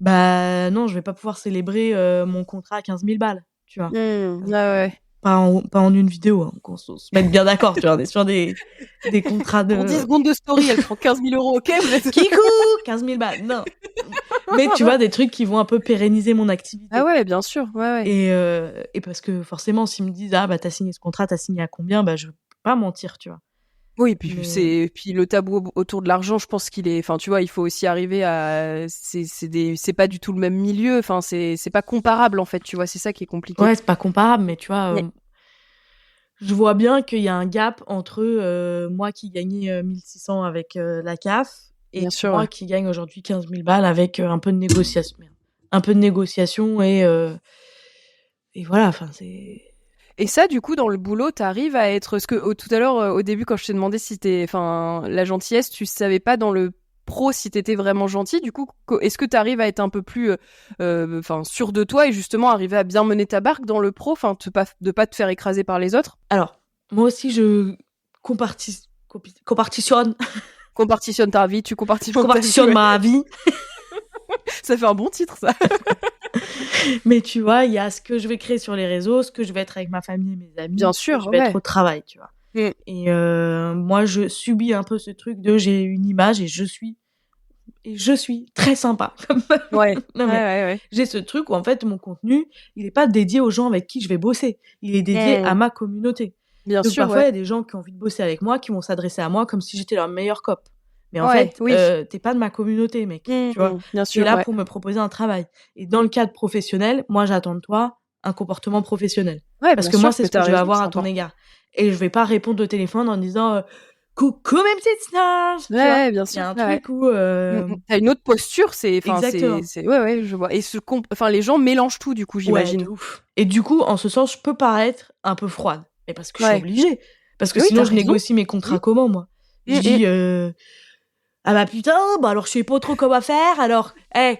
Non, je vais pas pouvoir célébrer mon contrat à 15 000 balles, tu vois. Ouais. Pas en une vidéo, hein, qu'on se mette bien d'accord, tu vois, on est sur des contrats de... Pour 10 secondes de story, elle prend 15 000 €, ok, vous êtes... Kikou 15 000 balles, non. Mais tu vois, des trucs qui vont un peu pérenniser mon activité. Ah ouais, bien sûr, ouais. Et parce que forcément, s'ils me disent, t'as signé ce contrat, t'as signé à combien, je peux pas mentir, tu vois. Oui, puis puis le tabou autour de l'argent, je pense qu'il est, enfin, tu vois, il faut aussi arriver à, c'est pas du tout le même milieu, enfin, c'est pas comparable, en fait, tu vois, c'est ça qui est compliqué. Ouais, c'est pas comparable, mais tu vois, je vois bien qu'il y a un gap entre moi qui gagnais 1600 avec la CAF et moi qui gagne aujourd'hui 15 000 balles avec un peu de négociation. Et voilà, enfin, c'est... Et ça, du coup, dans le boulot, t'arrives à être... Parce que tout à l'heure, au début, quand je t'ai demandé si la gentillesse, tu savais pas dans le pro si t'étais vraiment gentil. Du coup, est-ce que t'arrives à être un peu plus sûr de toi et justement arriver à bien mener ta barque dans le pro, de pas te faire écraser par les autres? Alors, moi aussi, je compartitionne Ta vie, tu compartitionne ma vie. Ça fait un bon titre, ça. Mais tu vois, il y a ce que je vais créer sur les réseaux, ce que je vais être avec ma famille et mes amis, Bien ce sûr, que je vais être au travail, tu vois. Et moi, je subis un peu ce truc de j'ai une image et je suis très sympa. Ouais. Non, mais Ouais. j'ai ce truc où en fait mon contenu, il est pas dédié aux gens avec qui je vais bosser, il est dédié à ma communauté. Bien Donc sûr, parfois il y a des gens qui ont envie de bosser avec moi, qui vont s'adresser à moi comme si j'étais leur meilleur cop. Mais en Ouais, fait, oui. t'es pas de ma communauté, mec. Tu vois, Bien tu es sûr, là ouais. pour me proposer un travail. Et dans le cadre professionnel, moi j'attends de toi un comportement professionnel. Ouais, Parce bien que sûr, moi c'est mais ce que t'as je vais raison, avoir c'est à ton important. égard. Et je vais pas répondre au téléphone en disant coucou mes petites stars. Tu vois, Ouais, bien il y sûr. a un Ouais. truc où T'as une autre posture, exactement. ouais, je vois. Et les gens mélangent tout, du coup, Ouais, j'imagine. de ouf. Et du coup, en ce sens, je peux paraître un peu froide. Mais parce que je suis Ouais. obligée. Parce que Oui, sinon, t'as je raison. négocie mes contrats comment, moi? Je dis, ah bah putain, bah alors je sais pas trop comment faire, alors, ben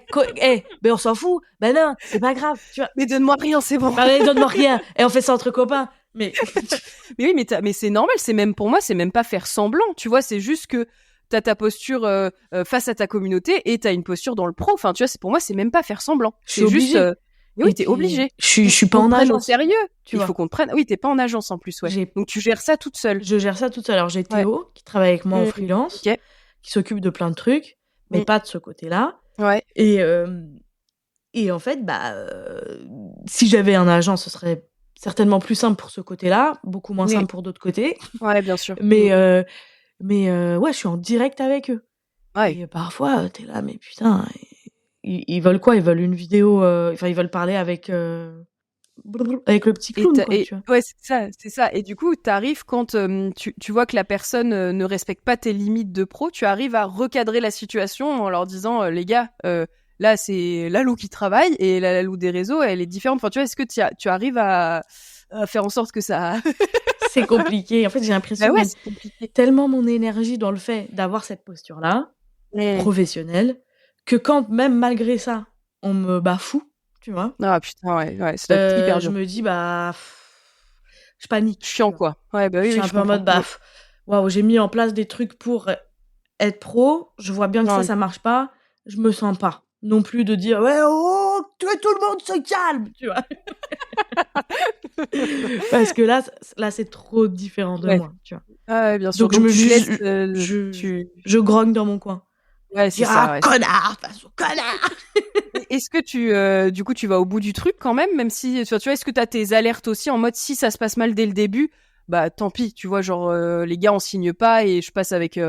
on s'en fout. Ben non, c'est pas grave, tu vois. Mais donne-moi rien, c'est bon. Bah allez, donne-moi rien. Et on fait ça entre copains. Mais Mais oui, mais c'est normal, pour moi, c'est même pas faire semblant, tu vois, c'est juste que t'as ta posture face à ta communauté et t'as une posture dans le pro. Enfin, tu vois, pour moi, c'est même pas faire semblant. je suis C'est juste, obligée. mais oui, Et t'es puis, obligé. je suis pas Faut en te prendre au agence, sérieux. tu Il vois. faut qu'on te prenne. Oui, t'es pas en agence en plus, ouais. Donc tu gères ça toute seule. Je gère ça toute seule. Alors j'ai Ouais. Théo qui travaille avec moi en freelance, Ok. qui s'occupe de plein de trucs, mais pas de ce côté-là. Ouais. Et en fait, si j'avais un agent, ce serait certainement plus simple pour ce côté-là, beaucoup moins simple pour d'autres côtés. Ouais, bien sûr. Mais ouais, je suis en direct avec eux. Ouais. Et parfois, t'es là, mais putain, ils veulent quoi? Ils veulent une vidéo, ils veulent parler avec le petit clown, quoi, tu vois. Ouais, c'est ça. Et du coup, t'arrives quand tu vois que la personne ne respecte pas tes limites de pro, tu arrives à recadrer la situation en leur disant, les gars, là, c'est Lalou qui travaille et la Lalou des réseaux, elle est différente. Enfin, tu vois, est-ce que tu arrives à faire en sorte que ça... C'est compliqué. En fait, j'ai l'impression ouais, que c'est compliqué. tellement mon énergie dans le fait d'avoir cette posture-là, professionnelle, que quand même malgré ça, on me bafoue, tu vois. Ah putain, ouais, ça doit être hyper dur. Je me dis, je panique. Chiant, quoi. Ouais, bah oui, je suis un peu en mode, waouh, j'ai mis en place des trucs pour être pro, je vois bien que ça marche pas, je me sens pas non plus de dire, ouais, oh, tout le monde se calme, tu vois. Parce que là, c'est trop différent de moi, tu vois. Ah ouais, bien sûr. Donc, je grogne dans mon coin. Ouais, c'est ça. Connard, connard. Est-ce que du coup, tu vas au bout du truc quand même si, tu vois, est-ce que t'as tes alertes aussi en mode si ça se passe mal dès le début, bah tant pis, tu vois, genre les gars on signe pas et je passe avec.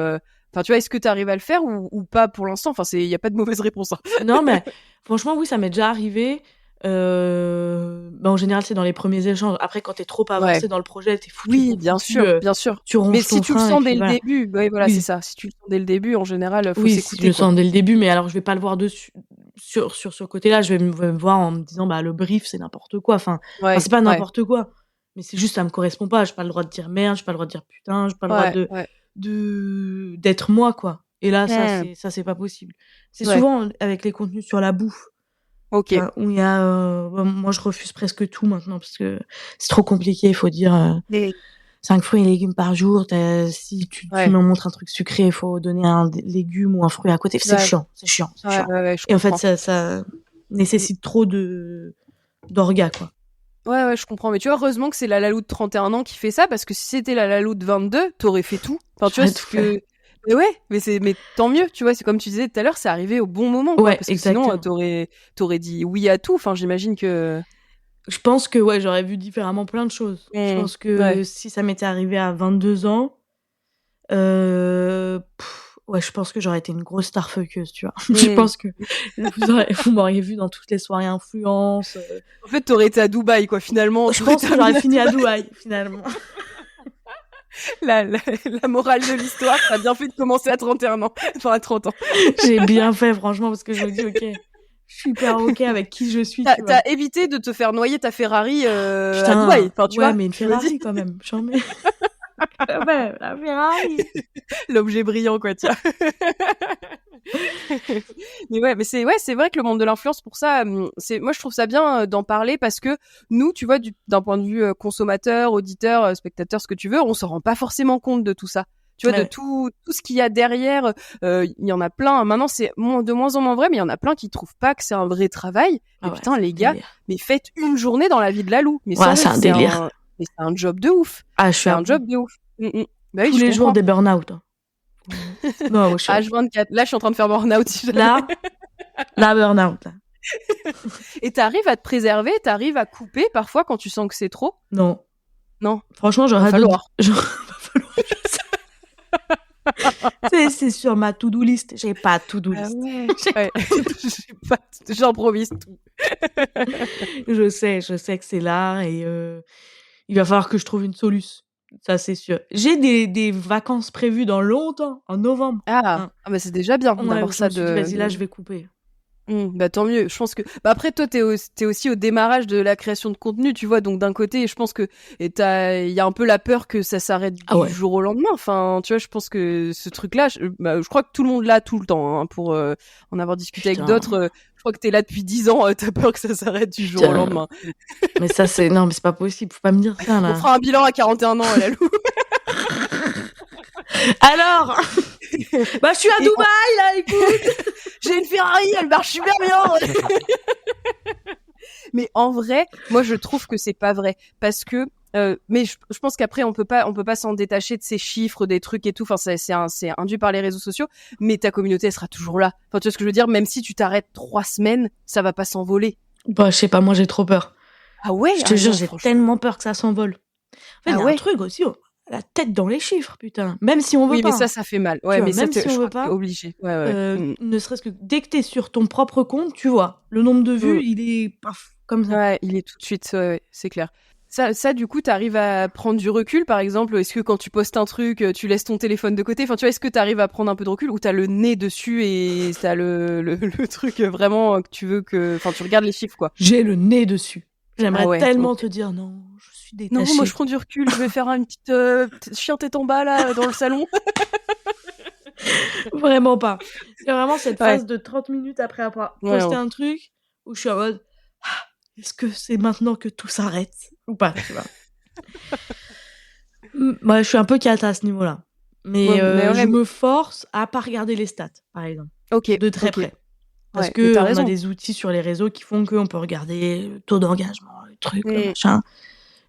Enfin, tu vois, est-ce que t'arrives à le faire ou pas pour l'instant? Enfin, il y a pas de mauvaise réponse. Hein. Non, mais franchement, oui, ça m'est déjà arrivé. En général, c'est dans les premiers échanges. Après, quand t'es trop avancé dans le projet, t'es foutu. Oui, bien sûr. Tu ronges mais si tu le sens dès le début, oui. c'est ça. Si tu le sens dès le début, en général, faut s'écouter. Oui, je le sens dès le début, mais alors je vais pas le voir dessus. Sur ce côté-là, je vais me voir en me disant, le brief, c'est n'importe quoi. Enfin, c'est pas n'importe quoi. Mais c'est juste, ça me correspond pas. J'ai pas le droit de dire merde, j'ai pas le droit de dire putain, j'ai pas le droit d'être moi, quoi. Et là, ça, c'est pas possible. C'est souvent avec les contenus sur la bouffe. Ok. Où il y a, moi, je refuse presque tout maintenant parce que c'est trop compliqué. Il faut dire 5 fruits et légumes par jour. Si tu me montres un truc sucré, il faut donner un légume ou un fruit à côté. C'est chiant. Et en fait, ça nécessite trop d'orgas, quoi. Ouais, je comprends. Mais tu vois, heureusement que c'est la Lalou de 31 ans qui fait ça, parce que si c'était la Lalou de 22, t'aurais fait tout. Enfin, tu vois, mais ouais, mais tant mieux, tu vois, c'est comme tu disais tout à l'heure, c'est arrivé au bon moment, quoi, parce que sinon, t'aurais dit oui à tout. Enfin, j'imagine que... Je pense que, j'aurais vu différemment plein de choses. Je pense que si ça m'était arrivé à 22 ans, je pense que j'aurais été une grosse starfuckeuse, tu vois. Je pense que vous m'auriez vu dans toutes les soirées influence. En fait, t'aurais été à Dubaï, quoi, finalement. Je pense que j'aurais fini à Dubaï, finalement. La morale de l'histoire, t'as bien fait de commencer à 31 ans. Enfin, à 30 ans. J'ai bien fait, franchement, parce que je me dis, ok, je suis hyper ok avec qui je suis. T'as évité de te faire noyer ta Ferrari à Dubaï. Enfin, tu vois, mais une Ferrari, quand même. J'en mets. Ouais, la Ferrari. L'objet brillant, quoi, tiens. Mais c'est vrai que le monde de l'influence, pour ça, moi je trouve ça bien d'en parler parce que nous, tu vois, d'un point de vue consommateur, auditeur, spectateur, ce que tu veux, on se rend pas forcément compte de tout ça. Tu vois, de tout ce qu'il y a derrière, il y en a plein. Maintenant, c'est de moins en moins vrai, mais il y en a plein qui trouvent pas que c'est un vrai travail. Ah Et ouais, putain, c'est les un gars, délire. mais faites une journée dans la vie de Lalou. Mais Ouais, c'est un délire. mais c'est un job de ouf. Ah, je suis C'est à un job de ouf. Bah oui, tous je les jours comprends. des burn-out. Hein. Non, ouais, je suis H24. Là, je suis en train de faire burn-out. Si jamais. là, burn-out. Là. Et t'arrives à te préserver, t'arrives à couper parfois quand tu sens que c'est trop. Non. Va Franchement, va falloir. C'est sur ma to-do list. J'ai pas de to-do list. Ouais. J'improvise tout. Je sais que c'est là et il va falloir que je trouve une solution. Ça, c'est sûr. J'ai des vacances prévues dans longtemps, en novembre. Ah, bah c'est déjà bien d'avoir ça de. Vas-y, là, je vais couper. Bah tant mieux. Je pense que après toi t'es aussi au démarrage de la création de contenu, tu vois. Donc d'un côté, je pense que il y a un peu la peur que ça s'arrête du jour au lendemain. Enfin, tu vois, je pense que ce truc-là, je crois que tout le monde l'a tout le temps. Hein, pour en avoir discuté avec d'autres, je crois que t'es là depuis 10 ans. T'as peur que ça s'arrête du jour au lendemain. Mais ça non, mais c'est pas possible. Faut pas me dire ça là. On fera un bilan à 41 ans, Lalou. Alors, bah je suis à Dubaï là, écoute. J'ai une Ferrari, elle marche super bien. Mais en vrai, moi je trouve que c'est pas vrai parce que mais je pense qu'après on peut pas s'en détacher de ces chiffres, des trucs et tout. Enfin c'est induit par les réseaux sociaux, mais ta communauté elle sera toujours là. Enfin tu vois ce que je veux dire, même si tu t'arrêtes 3 semaines, ça va pas s'envoler. Bah je sais pas, moi j'ai trop peur. Ah ouais, je te jure, j'ai tellement peur que ça s'envole. En fait, il y a un truc aussi, la tête dans les chiffres, putain. Même si on veut pas. Oui, mais ça fait mal. Ouais, mais même si on veut pas, obligé. Ne serait-ce que dès que t'es sur ton propre compte, tu vois, le nombre de vues, il est paf, comme ça. Ouais, il est tout de suite, c'est clair. Ça, du coup, t'arrives à prendre du recul, par exemple. Est-ce que quand tu postes un truc, tu laisses ton téléphone de côté? Enfin, tu vois, est-ce que t'arrives à prendre un peu de recul ou t'as le nez dessus et t'as le truc vraiment que tu veux que, enfin, tu regardes les chiffres, quoi. J'ai le nez dessus. J'aimerais tellement te dire non, je suis détachée. Non, moi je prends du recul, je vais faire une petite chien tête en bas là dans le salon. Vraiment pas. C'est vraiment cette phase de 30 minutes après avoir posté un truc où je suis en mode est-ce que c'est maintenant que tout s'arrête ou pas, tu vois. Moi, je suis un peu cata à ce niveau-là. Mais je me force à pas regarder les stats, par exemple. De très près. Parce que on a des outils sur les réseaux qui font qu'on peut regarder le taux d'engagement, le truc, le machin.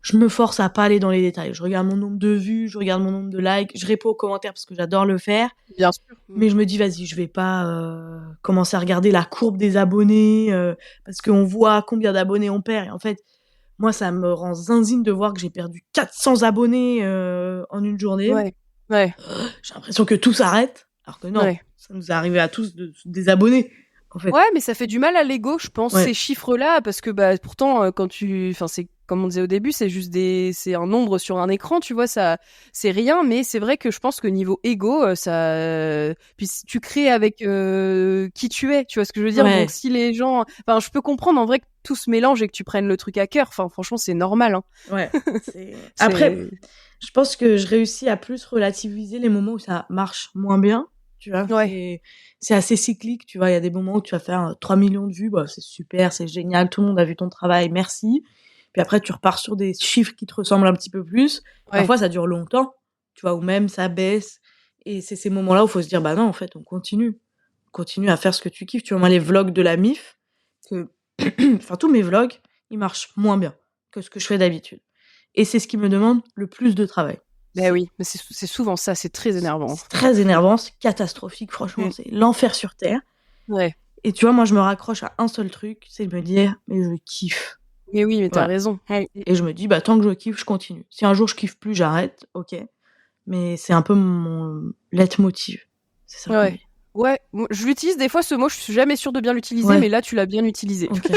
Je me force à pas aller dans les détails. Je regarde mon nombre de vues, je regarde mon nombre de likes, je réponds aux commentaires parce que j'adore le faire. Bien sûr. Mais je me dis, vas-y, je vais pas commencer à regarder la courbe des abonnés parce qu'on voit combien d'abonnés on perd. Et en fait, moi, ça me rend zinzine de voir que j'ai perdu 400 abonnés en une journée. J'ai l'impression que tout s'arrête. Alors que non, ça nous est arrivé à tous des abonnés. En fait. Ouais, mais ça fait du mal à l'ego, je pense, ces chiffres-là, parce que pourtant, c'est comme on disait au début, c'est juste c'est un nombre sur un écran, tu vois, ça, c'est rien, mais c'est vrai que je pense que niveau ego, puis tu crées avec qui tu es, tu vois ce que je veux dire. Donc si les gens, enfin, je peux comprendre en vrai que tout se mélange et que tu prennes le truc à cœur. Enfin, franchement, c'est normal. Hein. Ouais. Après, je pense que je réussis à plus relativiser les moments où ça marche moins bien. Tu vois, c'est assez cyclique, tu vois, il y a des moments où tu vas faire 3 millions de vues, bah, c'est super, c'est génial, tout le monde a vu ton travail, merci. Puis après, tu repars sur des chiffres qui te ressemblent un petit peu plus. Parfois, ça dure longtemps, tu vois, ou même ça baisse. Et c'est ces moments-là où il faut se dire, bah non, en fait, on continue à faire ce que tu kiffes. Tu vois, moi, les vlogs de la MIF, enfin, tous mes vlogs, ils marchent moins bien que ce que je fais d'habitude. Et c'est ce qui me demande le plus de travail. Ben oui, mais c'est souvent ça, c'est très énervant. C'est très énervant, c'est catastrophique, franchement, c'est l'enfer sur Terre. Ouais. Et tu vois, moi, je me raccroche à un seul truc, c'est de me dire, mais je kiffe. Mais oui, mais t'as raison. Et je me dis, bah, tant que je kiffe, je continue. Si un jour je kiffe plus, j'arrête, ok. Mais c'est un peu mon leitmotiv. C'est ça. Ouais, je l'utilise des fois, ce mot, je suis jamais sûre de bien l'utiliser, mais là, tu l'as bien utilisé. Okay.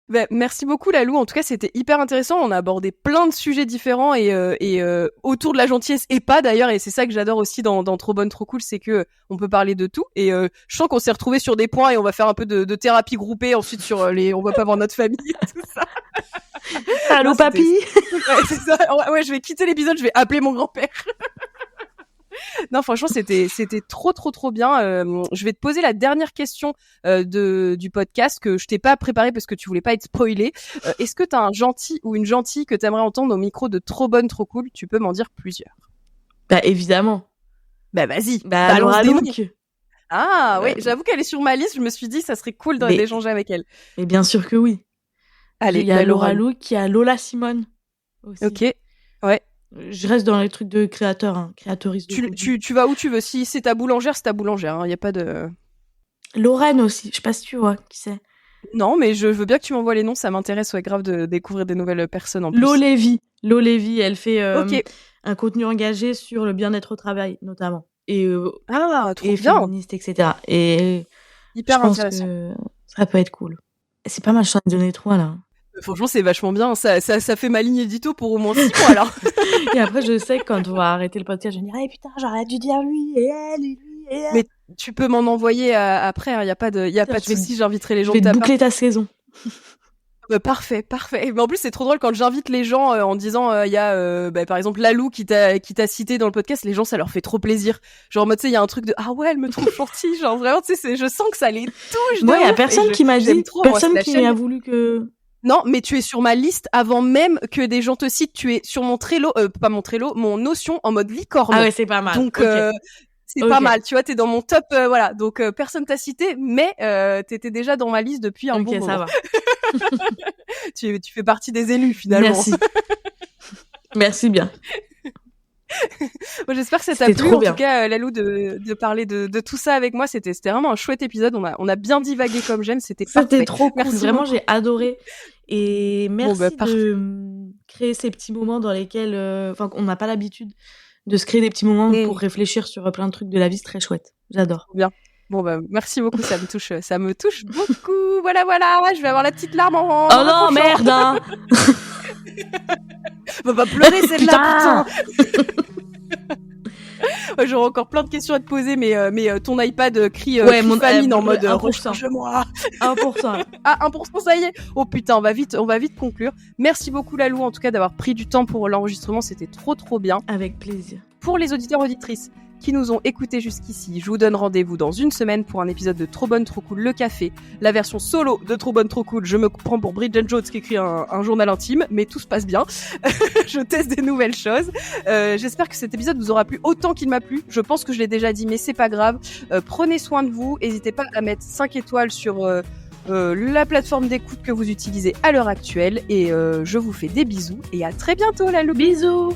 Ben, merci beaucoup Lalou, en tout cas c'était hyper intéressant, on a abordé plein de sujets différents et autour de la gentillesse et pas d'ailleurs, et c'est ça que j'adore aussi dans Trop Bonne Trop Cool, c'est que on peut parler de tout et je sens qu'on s'est retrouvés sur des points et on va faire un peu de thérapie groupée ensuite sur on va pas voir notre famille et tout ça. Allô papy. Ouais, c'est ça. Ouais, je vais quitter l'épisode, je vais appeler mon grand-père. Non, franchement, c'était trop bien. Je vais te poser la dernière question du podcast que je t'ai pas préparé parce que tu voulais pas être spoilé. Est-ce que t'as un gentil ou une gentille que t'aimerais entendre au micro de Trop Bonne, Trop Cool? Tu peux m'en dire plusieurs. Bah évidemment. Bah vas-y. Bah Laura Luke. Ah oui, j'avoue qu'elle est sur ma liste. Je me suis dit ça serait cool d'échanger avec elle. Et bien sûr que oui. Allez, il y a Laura Luke, il y a Lola Simone aussi. Ok, ouais. Je reste dans les trucs de créateurs, créatrices. Tu vas où tu veux. Si c'est ta boulangère, c'est ta boulangère. Il y a pas de. Lorraine aussi. Je sais pas si tu vois qui c'est. Non, mais je veux bien que tu m'envoies les noms. Ça m'intéresse, grave de découvrir des nouvelles personnes en plus. Lo Lévy, elle fait un contenu engagé sur le bien-être au travail, notamment. Et trop bien. féministe, etc. Et hyper intéressant. Je pense que ça peut être cool. C'est pas mal, je t'en ai donné 3 là. Franchement, c'est vachement bien. Ça fait ma ligne édito pour au moins 6 mois alors. Et après, je sais que quand on va arrêter le podcast, je vais me dire, putain, j'aurais dû dire lui et elle et lui et elle. Mais tu peux m'en envoyer après. Il y a pas de souci. J'inviterai les gens. Je vais boucler ta saison. Parfait. Mais en plus, c'est trop drôle quand j'invite les gens en disant, il y a, par exemple, Lalou qui t'a cité dans le podcast, les gens, ça leur fait trop plaisir. Genre, en mode, tu sais, il y a un truc de, ah ouais, elle me trouve gentille. Genre, vraiment, tu sais, je sens que ça les touche. Moi, il y a personne qui m'a dit, personne qui m'a voulu que... Non, mais tu es sur ma liste avant même que des gens te citent. Tu es sur mon Trello, pas mon Trello, mon Notion en mode licorne. Ah ouais, c'est pas mal. Donc, c'est pas mal, tu vois, t'es dans mon top, voilà. Donc, personne t'a cité, mais t'étais déjà dans ma liste depuis un bon moment. Ok, ça va. tu fais partie des élus, finalement. Merci. Merci bien. Bon, j'espère que ça t'a plu, en tout cas, Lalou, de parler de tout ça avec moi. C'était vraiment un chouette épisode. On a bien divagué comme j'aime. C'était trop cool. Merci vraiment, j'ai adoré. Et merci de créer ces petits moments dans lesquels, on n'a pas l'habitude de se créer des petits moments pour réfléchir sur plein de trucs de la vie. C'est très chouette. J'adore. Bien. Bon, merci beaucoup. Ça me touche beaucoup. Voilà. Je vais avoir la petite larme en oh non, merde, hein. On va pleurer celle-là, putain. J'aurais encore plein de questions à te poser, mais ton iPad crie mon famine en mode recharge-moi. 1%. Ah, 1%, ça y est. Oh putain, on va vite conclure. Merci beaucoup Lalou, en tout cas, d'avoir pris du temps pour l'enregistrement. C'était trop bien. Avec plaisir. Pour les auditeurs auditrices qui nous ont écoutés jusqu'ici, je vous donne rendez-vous dans une semaine pour un épisode de Trop Bonne Trop Cool, le café, la version solo de Trop Bonne Trop Cool. Je me prends pour Bridget Jones qui écrit un journal intime, mais tout se passe bien. Je teste des nouvelles choses. J'espère que cet épisode vous aura plu autant qu'il m'a plu. Je pense que je l'ai déjà dit, mais c'est pas grave. Prenez soin de vous. N'hésitez pas à mettre 5 étoiles sur la plateforme d'écoute que vous utilisez à l'heure actuelle. Et je vous fais des bisous et à très bientôt, Lalou. Bisous.